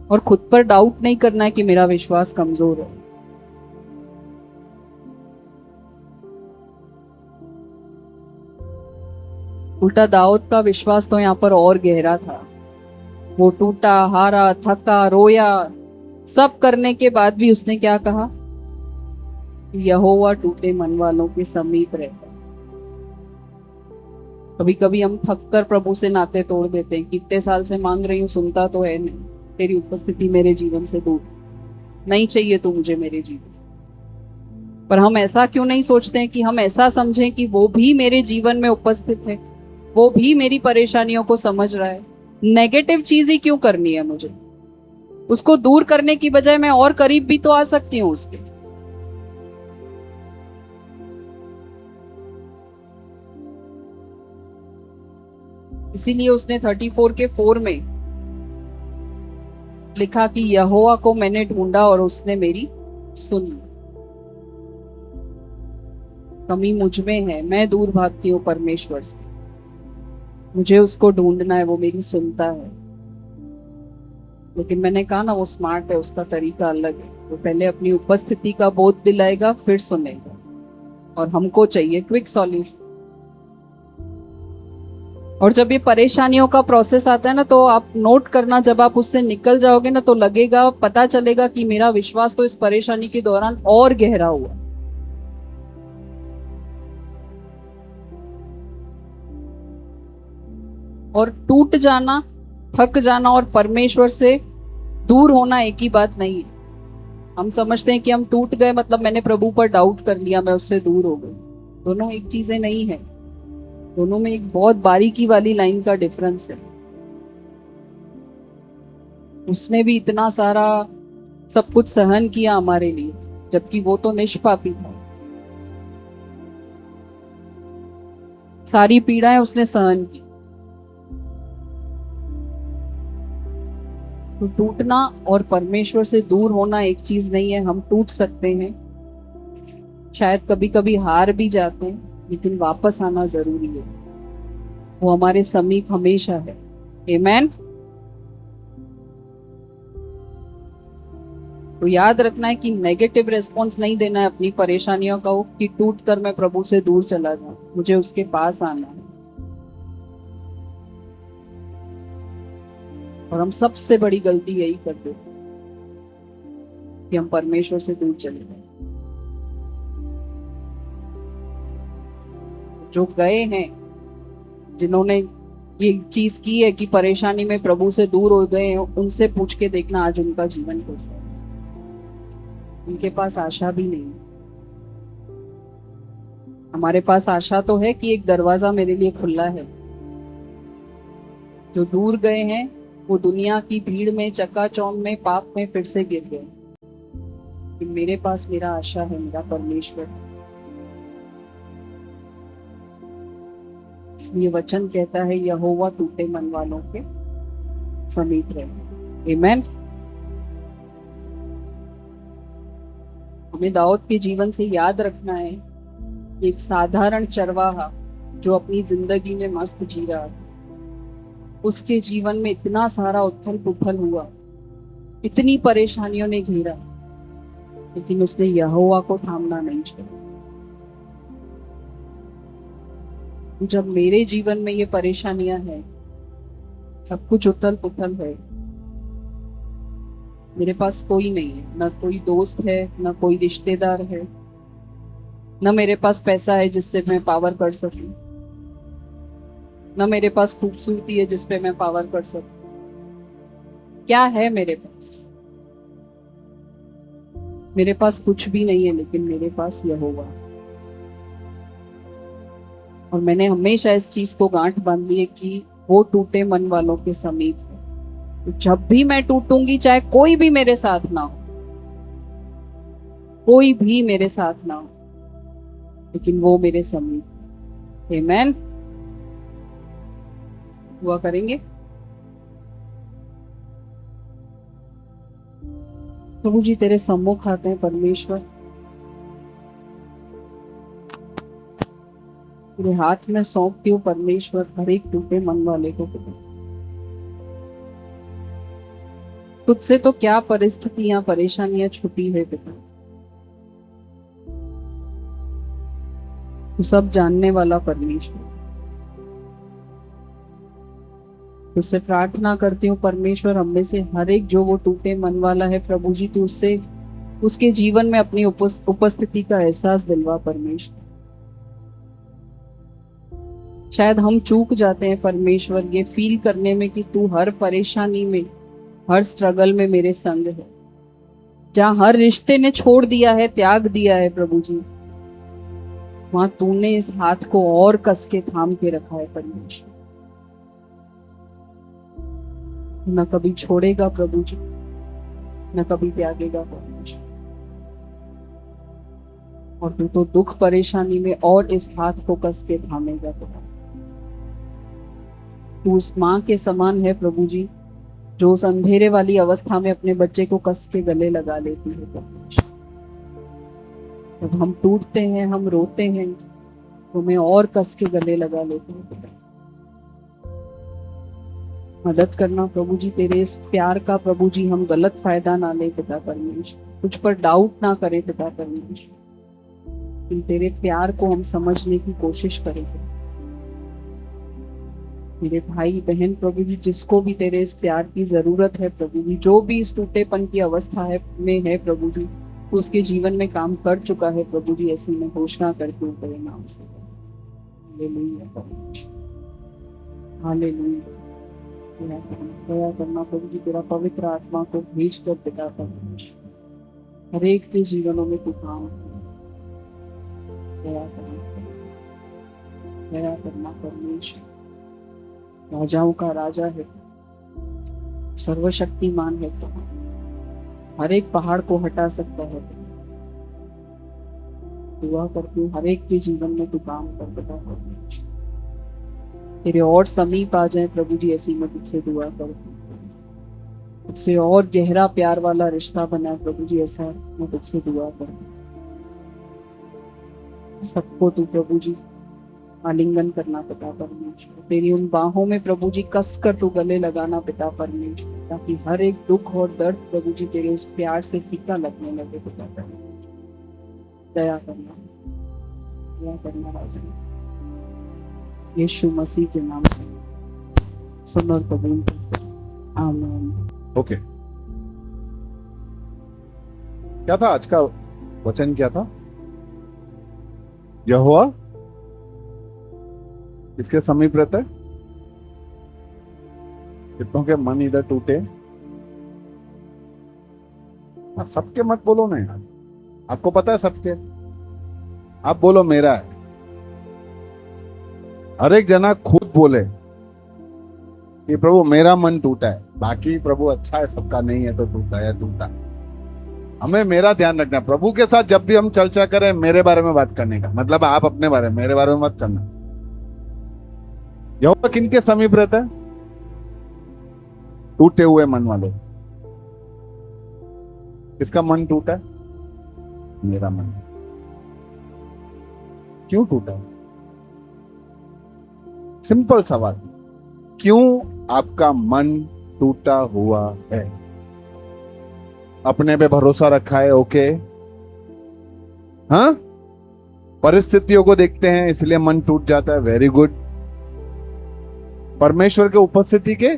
और खुद पर डाउट नहीं करना है कि मेरा विश्वास कमजोर है। उल्टा दाऊद का विश्वास तो यहाँ पर और गहरा था। वो टूटा, हारा, थका, रोया, सब करने के बाद भी उसने क्या कहा? यहोवा टूटे मन वालों के समीप रहता। कभी कभी हम थक कर प्रभु से नाते तोड़ देते हैं, कितने साल से मांग रही हूँ, सुनता तो है नहीं, तेरी उपस्थिति मेरे जीवन से दूर, नहीं चाहिए तू मुझे मेरे जीवन। पर हम ऐसा क्यों नहीं सोचते हैं कि हम ऐसा समझें कि वो भी मेरे जीवन में उपस्थित है, वो भी मेरी परेशानियों को समझ रहा है। नेगेटिव चीज ही क्यों करनी है मुझे? उसको दूर करने की बजाय मैं और करीब भी तो आ सकती हूँ उसके। इसीलिए उसने 34 के 4 में लिखा कि यहोवा को मैंने ढूंढा और उसने मेरी सुन ली। कमी मुझ में है, मैं दूर भागती हूँ परमेश्वर से, मुझे उसको ढूंढना है, वो मेरी सुनता है। लेकिन मैंने कहा ना, वो स्मार्ट है, उसका तरीका अलग है। वो पहले अपनी उपस्थिति का बोध दिलाएगा, फिर सुनेगा, और हमको चाहिए क्विक सॉल्यूशन। और जब ये परेशानियों का प्रोसेस आता है ना, तो आप नोट करना, जब आप उससे निकल जाओगे ना, तो लगेगा, पता चलेगा कि मेरा विश्वास तो इस परेशानी के दौरान और गहरा हुआ। और टूट जाना, थक जाना और परमेश्वर से दूर होना एक ही बात नहीं है। हम समझते हैं कि हम टूट गए मतलब मैंने प्रभु पर डाउट कर लिया, मैं उससे दूर हो गई। दोनों एक चीजें नहीं है, दोनों में एक बहुत बारीकी वाली लाइन का डिफरेंस है। उसने भी इतना सारा सब कुछ सहन किया हमारे लिए, जबकि वो तो निष्पापी था। सारी पीड़ाएं उसने सहन की। तो टूटना और परमेश्वर से दूर होना एक चीज नहीं है। हम टूट सकते हैं, शायद कभी कभी हार भी जाते हैं, लेकिन वापस आना जरूरी है। वो हमारे समीप हमेशा है। आमेन। तो याद रखना है कि नेगेटिव रिस्पॉन्स नहीं देना है अपनी परेशानियों का, कि टूट कर मैं प्रभु से दूर चला जाऊं, मुझे उसके पास आना है। और हम सबसे बड़ी गलती यही करते हैं कि हम परमेश्वर से दूर चले गए। जो गए हैं, जिन्होंने ये चीज की है कि परेशानी में प्रभु से दूर हो गए हैं, उनसे पूछ के देखना आज उनका जीवन कैसा है। उनके पास आशा भी नहीं है। हमारे पास आशा तो है कि एक दरवाजा मेरे लिए खुला है। जो दूर गए हैं वो दुनिया की भीड़ में, चकाचौंध में, पाप में फिर से गिर गए। कि मेरे पास मेरा आशा है, मेरा परमेश्वर। इसलिए वचन कहता है यहोवा टूटे मन वालों के समीप रहे। आमेन। हमें दाऊद के जीवन से याद रखना है, एक साधारण चरवाहा जो अपनी जिंदगी में मस्त जी रहा है, उसके जीवन में इतना सारा उथल पुथल हुआ, इतनी परेशानियों ने घेरा, लेकिन उसने यहोवा को थामना नहीं छोड़ा। जब मेरे जीवन में ये परेशानियां हैं, सब कुछ उथल पुथल है, मेरे पास कोई नहीं है, ना कोई दोस्त है, ना कोई रिश्तेदार है, ना मेरे पास पैसा है जिससे मैं पावर कर सकूं, ना मेरे पास खूबसूरती है जिस पे मैं पावर कर सकूं। क्या है मेरे पास? मेरे पास कुछ भी नहीं है, लेकिन मेरे पास यहोवा। और मैंने हमेशा इस चीज को गांठ बांध ली है कि वो टूटे मन वालों के समीप है। तो जब भी मैं टूटूंगी, चाहे कोई भी मेरे साथ ना हो, कोई भी मेरे साथ ना हो, लेकिन वो मेरे समीप। आमेन। हुआ करेंगे। प्रभु जी तेरे सम्मुख आते हैं परमेश्वर, तेरे हाथ में सौंपती हूँ परमेश्वर हर एक टूटे मन वाले को। तुझसे तो क्या परिस्थितियां परेशानियां छुपी है पिता, तू सब जानने वाला परमेश्वर। तुझसे प्रार्थना करती हूँ परमेश्वर, हम में से हर एक जो वो टूटे मन वाला है प्रभु जी, तू उससे उसके जीवन में अपनी उपस्थिति का एहसास दिलवा परमेश्वर। शायद हम चूक जाते हैं परमेश्वर ये फील करने में कि तू हर परेशानी में, हर स्ट्रगल में मेरे संग है। जहां हर रिश्ते ने छोड़ दिया है, त्याग दिया है प्रभु जी, वहां तूने इस हाथ को और कस के थाम के रखा है परमेश्वर। न कभी छोड़ेगा प्रभु जी, न कभी त्यागेगा परमेश्वर। और तू तो दुख परेशानी में और इस हाथ को कस के थामेगा प्रभु। तू उस माँ के समान है प्रभु जी, जो उस अंधेरे वाली अवस्था में अपने बच्चे को कस के गले लगा लेती है परमेश्वर। जब हम टूटते हैं, हम रोते हैं, तो मैं और कस के गले लगा लेती हूँ। मदद करना प्रभु जी, तेरे इस प्यार का प्रभु जी हम गलत फायदा ना ले पिता परमेश्वर, कुछ पर डाउट ना करें पिता परमेश्वर, तेरे प्यार को हम समझने की कोशिश करेंगे। मेरे भाई बहन प्रभु जी, जिसको भी तेरे इस प्यार की जरूरत है प्रभु जी, जो भी इस टूटेपन की अवस्था है में है प्रभु जी, तो उसके जीवन में काम कर चुका है प्रभु जी, ऐसी मैं घोषणा करती हूँ तेरे नाम से। हालेलुया परमेश्वर, हालेलुया। दया करना प्रभु जी, तेरा पवित्र आत्मा को भेज कर पिता परमेश्वर हर एक के जीवनों में तू काम दया करना परमेश्वर। राजाओं का राजा है, सर्वशक्तिमान है, तो हर एक पहाड़ को हटा सकता है। दुआ करती हूँ हर एक के जीवन में तू काम कर पिता परमेश्वर, तेरे और समीप आ जाए प्रभु जी, ऐसी मैं तुझसे दुआ करती हूँ। तुझसे और गहरा प्यार वाला रिश्ता बना प्रभु जी, ऐसा मैं तुझसे दुआ करती हूँ। सबको तू प्रभु जी आलिंगन करना पिता परमेश्वर, तेरी उन बाहों में प्रभु जी कस कर तू गले लगाना पिता परमेश्वर, ताकि हर एक दुख और दर्द प्रभु जी तेरे उस प्यार से फीका लगने लगे पिता परमेश्वर। दया करना राजा, यीशु मसीह के नाम से सुन और कबूल करते हैं, आमीन। ओके, क्या था आज का वचन? क्या था? यहोवा इसके समीप रहता है कितनों के मन इधर टूटे। सबके मत बोलो ना यार, आपको पता है सबके, आप बोलो मेरा है। हर एक जना खुद बोले कि प्रभु मेरा मन टूटा है, बाकी प्रभु अच्छा है, सबका नहीं है तो टूटा है, टूटा। हमें मेरा ध्यान रखना। प्रभु के साथ जब भी हम चर्चा करें, मेरे बारे में बात करने का मतलब आप अपने बारे में, मेरे बारे में मत करना। यहोवा किनके समीप रहता है? टूटे हुए मन वाले। किसका मन टूटा है? मेरा मन। क्यों टूटा? सिंपल सवाल, क्यों आपका मन टूटा हुआ है? अपने पे भरोसा रखा है, ओके, हाँ, परिस्थितियों को देखते हैं इसलिए मन टूट जाता है, वेरी गुड। परमेश्वर के उपस्थिति के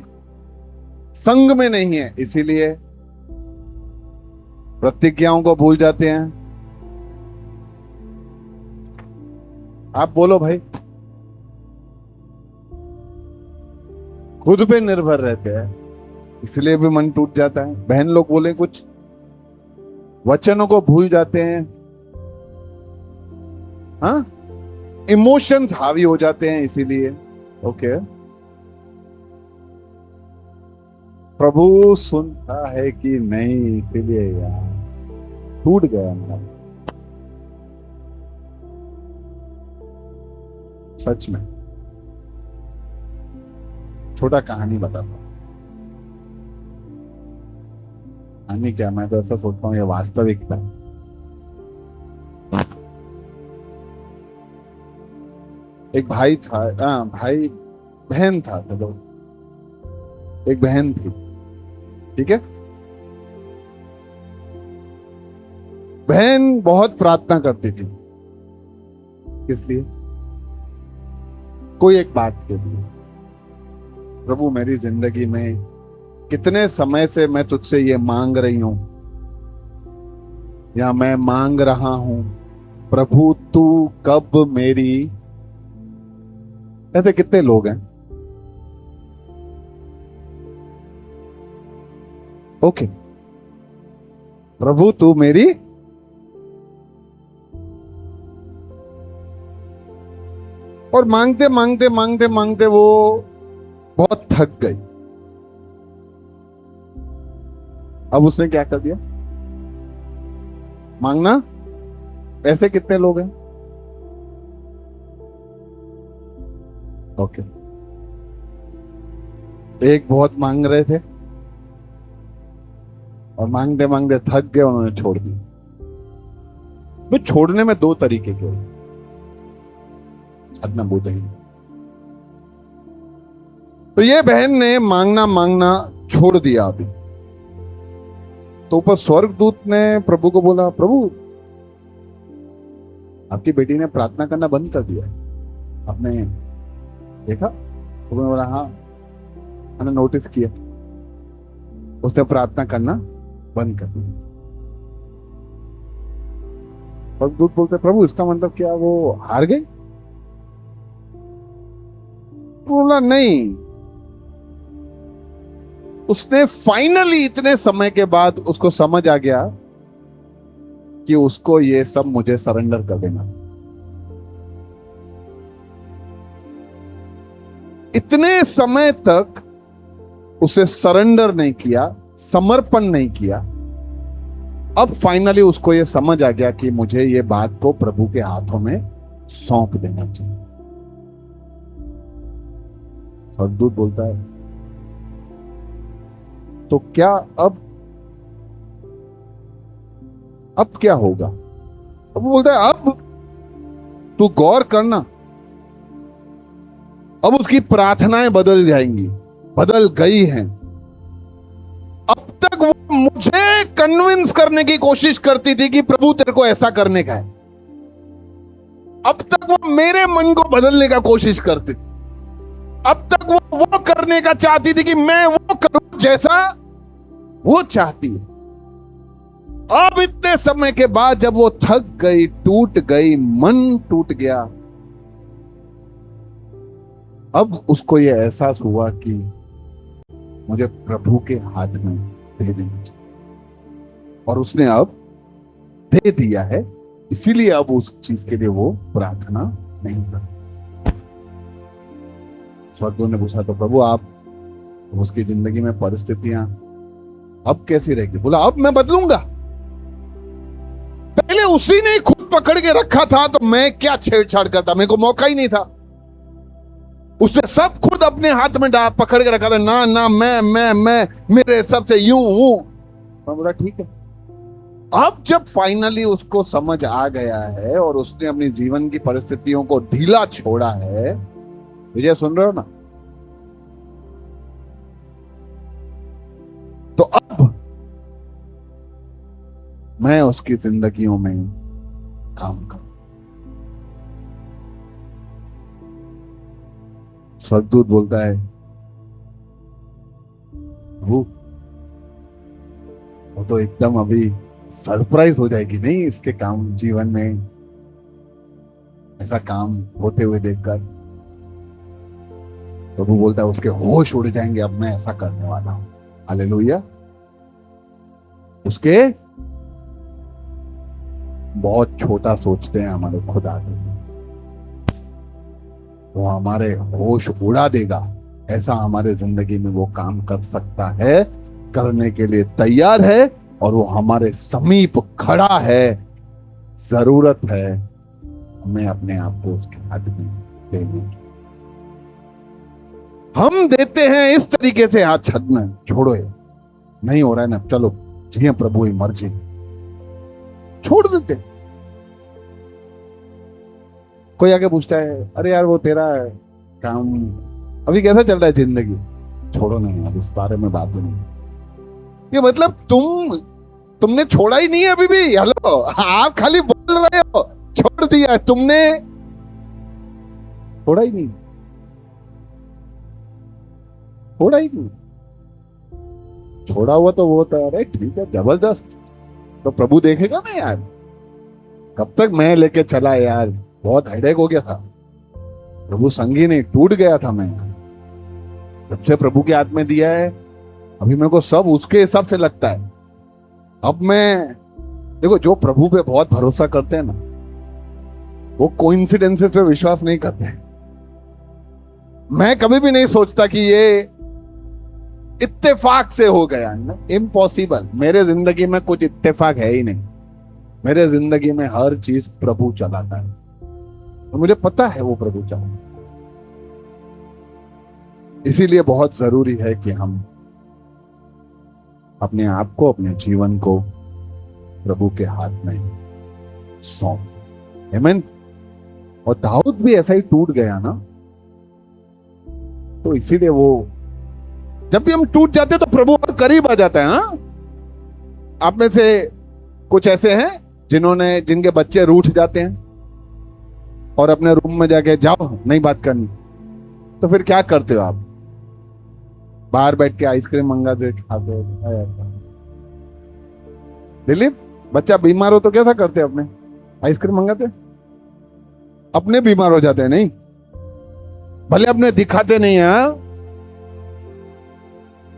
संग में नहीं है इसीलिए प्रतिज्ञाओं को भूल जाते हैं। आप बोलो भाई, खुद पे निर्भर रहते हैं इसलिए भी मन टूट जाता है। बहन लोग बोले कुछ वचनों को भूल जाते हैं, हाँ, इमोशंस हावी हो जाते हैं इसीलिए, ओके। प्रभु सुनता है कि नहीं, इसीलिए यार टूट गया मेरा। सच में छोटा कहानी बताता हूं। कहानी क्या, मैं तो ऐसा सोचता हूँ ये वास्तविकता है। एक भाई था, भाई बहन था, चलो एक बहन थी, ठीक है। बहन बहुत प्रार्थना करती थी। किस लिए? कोई एक बात के लिए। प्रभु मेरी जिंदगी में कितने समय से मैं तुझसे ये मांग रही हूं, या मैं मांग रहा हूं, प्रभु तू कब मेरी। ऐसे कितने लोग हैं? ओके, प्रभु तू मेरी। और मांगते मांगते मांगते मांगते वो बहुत थक गई। अब उसने क्या कर दिया? मांगना। ऐसे कितने लोग हैं? ओके, एक बहुत मांग रहे थे और मांगते मांगते थक गए, उन्होंने छोड़ दी। तो छोड़ने में दो तरीके के होते, छड़ना बोलते ही। तो ये बहन ने मांगना मांगना छोड़ दिया अभी। तो ऊपर स्वर्गदूत ने प्रभु को बोला, प्रभु आपकी बेटी ने प्रार्थना करना बंद कर दिया, आपने देखा? तो मैंने बोला हाँ, मैंने नोटिस किया, उसने प्रार्थना करना बंद कर दिया। स्वर्गदूत बोलते, प्रभु इसका मतलब क्या वो हार गई? बोला नहीं, उसने फाइनली इतने समय के बाद उसको समझ आ गया कि उसको ये सब मुझे सरेंडर कर देना। इतने समय तक उसे सरेंडर नहीं किया, समर्पण नहीं किया। अब फाइनली उसको ये समझ आ गया कि मुझे ये बात को प्रभु के हाथों में सौंप देना चाहिए। स्वर्गदूत बोलता है, तो क्या अब क्या होगा? अब वो बोलता है, अब तू गौर करना, अब उसकी प्रार्थनाएं बदल जाएंगी, बदल गई हैं। अब तक वो मुझे कन्विंस करने की कोशिश करती थी कि प्रभु तेरे को ऐसा करने का है, अब तक वो मेरे मन को बदलने का कोशिश करती थी। अब तक वो करने का चाहती थी कि मैं वो करूं जैसा वो चाहती है। अब इतने समय के बाद जब वो थक गई, टूट गई, मन टूट गया, अब उसको ये एहसास हुआ कि मुझे प्रभु के हाथ में दे देना चाहिए। और उसने अब दे दिया है, इसीलिए अब उस चीज के लिए वो प्रार्थना नहीं कर। स्वर्गदूत ने पूछा, तो प्रभु आप उसकी जिंदगी में परिस्थितियां अब कैसी रहेगी? बोला, अब मैं बदलूंगा। पहले उसी ने खुद पकड़ के रखा था, तो मैं क्या छेड़छाड़ करता, मेरे को मौका ही नहीं था। उसने सब खुद अपने हाथ में पकड़ के रखा था। ना ना, मैं मेरे हिसाब से यूं हूं। मैं बोला ठीक है। अब जब फाइनली उसको समझ आ गया है और उसने अपनी जीवन की परिस्थितियों को ढीला छोड़ा है, विजय सुन रहे हो ना? तो अब मैं उसकी जिंदगियों में काम करूं। स्वर्गदूत बोलता है, वो तो एकदम अभी सरप्राइज हो जाएगी नहीं इसके काम जीवन में ऐसा काम होते हुए देखकर। प्रभु बोलता है, उसके होश उड़ जाएंगे, अब मैं ऐसा करने वाला हूं। हालेलुया। उसके बहुत छोटा सोचते हैं हमारे खुदा, वो हमारे होश उड़ा देगा। ऐसा हमारे जिंदगी में वो काम कर सकता है, करने के लिए तैयार है, और वो हमारे समीप खड़ा है। जरूरत है हमें अपने आप को उसके हाथ में देने की। हम देते हैं इस तरीके से, हाथ छड़ना, छोड़ो ये नहीं हो रहा है ना, चलो जिए प्रभु की मर्जी, छोड़ देते। कोई आके पूछता है अरे यार वो तेरा काम अभी कैसा चल रहा है जिंदगी, छोड़ो नहीं अब इस बारे में बात नहीं। ये मतलब तुमने छोड़ा ही नहीं है अभी भी। हेलो, आप खाली बोल रहे हो छोड़ दिया, तुमने छोड़ा ही नहीं, छोड़ा ही नहीं। छोड़ा हुआ तो वो था, अरे ठीक है जबरदस्त, तो प्रभु देखेगा ना यार। कब तक मैं लेके चला यार, बहुत हेडेक हो गया था, प्रभु संगी नहीं, टूट गया था मैं। जब से प्रभु के हाथ में दिया है अभी मेरे को सब उसके हिसाब से लगता है। अब मैं देखो, जो प्रभु पे बहुत भरोसा करते हैं ना, वो कोइंसिडेंसेस पे विश्वास नहीं करते। मैं कभी भी नहीं सोचता कि ये इत्तेफाक से हो गया, इम्पॉसिबल। मेरे जिंदगी में कुछ इत्तेफाक है ही नहीं, मेरे जिंदगी में हर चीज प्रभु चलाता है, तो मुझे पता है वो प्रभु चलाता है। इसीलिए बहुत जरूरी है कि हम अपने आप को, अपने जीवन को प्रभु के हाथ में सौंप। आमीन। और दाऊद भी ऐसा ही टूट गया ना, तो इसीलिए वो, जब भी हम टूट जाते हैं तो प्रभु और करीब आ जाता है। हाँ, आप में से कुछ ऐसे हैं जिनके बच्चे रूठ जाते हैं और अपने रूम में जाके जाओ नहीं बात करनी, तो फिर क्या करते हो आप? बाहर बैठ के आइसक्रीम मंगाते खाते हो। दिलीप, बच्चा बीमार हो तो कैसा करते अपने? आइसक्रीम मंगाते, अपने बीमार हो जाते हैं नहीं, भले अपने दिखाते नहीं है,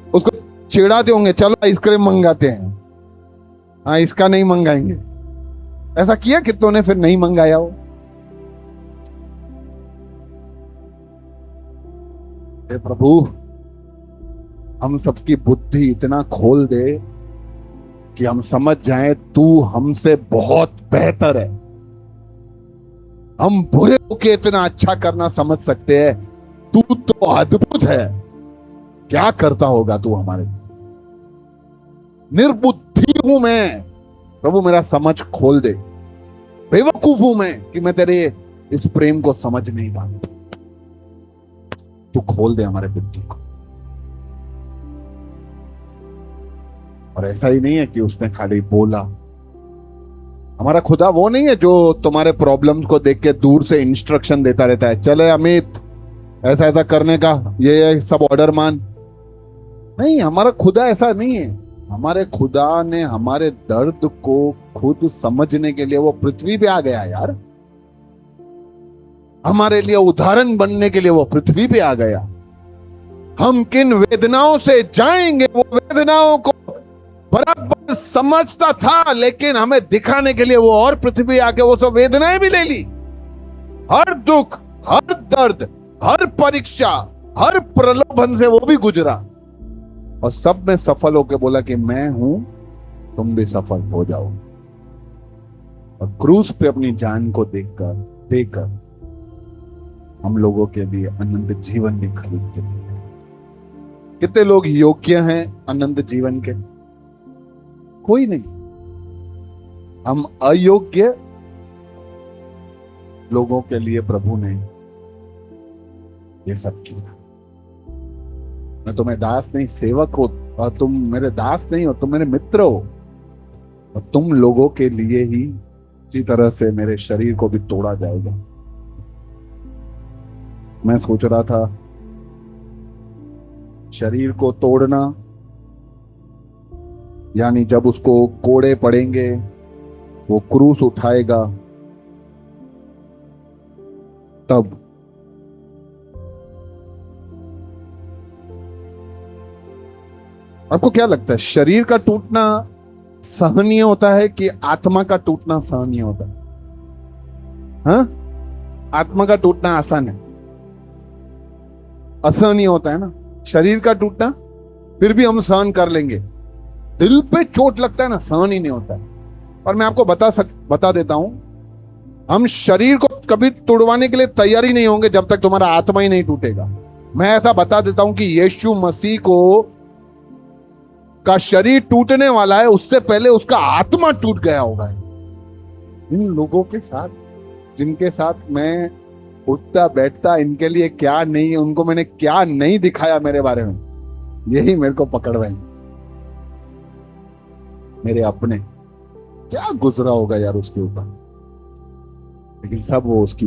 उसको चिढ़ाते होंगे, चलो आइसक्रीम मंगाते हैं, हाँ इसका नहीं मंगाएंगे। ऐसा किया कितनों ने, फिर नहीं मंगाया हो। हे प्रभु, हम सबकी बुद्धि इतना खोल दे कि हम समझ जाएं तू हमसे बहुत बेहतर है। हम बुरे होके इतना अच्छा करना समझ सकते हैं, तू तो अद्भुत है। क्या करता होगा तू हमारे? निर्बुद्धि हूं मैं, प्रभु मेरा समझ खोल दे। बेवकूफ हूं मैं कि मैं तेरे इस प्रेम को समझ नहीं पाता, तू खोल दे हमारे बुद्धि को। और ऐसा ही नहीं है कि उसने खाली बोला। हमारा खुदा वो नहीं है जो तुम्हारे प्रॉब्लम्स को देख के दूर से इंस्ट्रक्शन देता रहता है, चले अमित ऐसा ऐसा करने का, ये सब ऑर्डर मान। नहीं, हमारा खुदा ऐसा नहीं है। हमारे खुदा ने हमारे दर्द को खुद समझने के लिए वो पृथ्वी पे आ गया यार। हमारे लिए उदाहरण बनने के लिए वो पृथ्वी पे आ गया। हम किन वेदनाओं से जाएंगे, वो वेदनाओं को बराबर समझता था, लेकिन हमें दिखाने के लिए वो और पृथ्वी आके वो सब वेदनाएं भी ले ली। हर दुख, हर दर्द, हर परीक्षा, हर प्रलोभन से वो भी गुजरा, और सब में सफल होके बोला कि मैं हूं, तुम भी सफल हो जाओ। और क्रूस पे अपनी जान को देकर हम लोगों के लिए अनंत जीवन भी खरीद के दिया। कितने लोग योग्य हैं अनंत जीवन के? कोई नहीं। हम अयोग्य लोगों के लिए प्रभु ने ये सब किया। मैं तुम्हें दास नहीं सेवक हो, और तुम मेरे दास नहीं हो, तुम मेरे मित्र हो, और तुम लोगों के लिए ही इसी तरह से मेरे शरीर को भी तोड़ा जाएगा। मैं सोच रहा था, शरीर को तोड़ना यानी जब उसको कोड़े पड़ेंगे, वो क्रूस उठाएगा, तब आपको क्या लगता है, शरीर का टूटना सहनीय होता है कि आत्मा का टूटना सहनीय होता है? हाँ, आत्मा का टूटना आसान है, असहनीय होता है ना। शरीर का टूटना फिर भी हम सहन कर लेंगे, दिल पे चोट लगता है ना, सहन ही नहीं होता है। और मैं आपको बता देता हूं, हम शरीर को कभी तोड़वाने के लिए तैयार ही नहीं होंगे जब तक तुम्हारा आत्मा ही नहीं टूटेगा। मैं ऐसा बता देता हूं कि यीशु मसीह को का शरीर टूटने वाला है, उससे पहले उसका आत्मा टूट गया होगा। इन लोगों के साथ, जिनके साथ मैं उठता बैठता, इनके लिए क्या नहीं है, उनको मैंने क्या नहीं दिखाया मेरे बारे में, यही मेरे को पकड़वाई। मेरे अपने क्या गुजरा होगा यार उसके ऊपर, लेकिन सब वो उसकी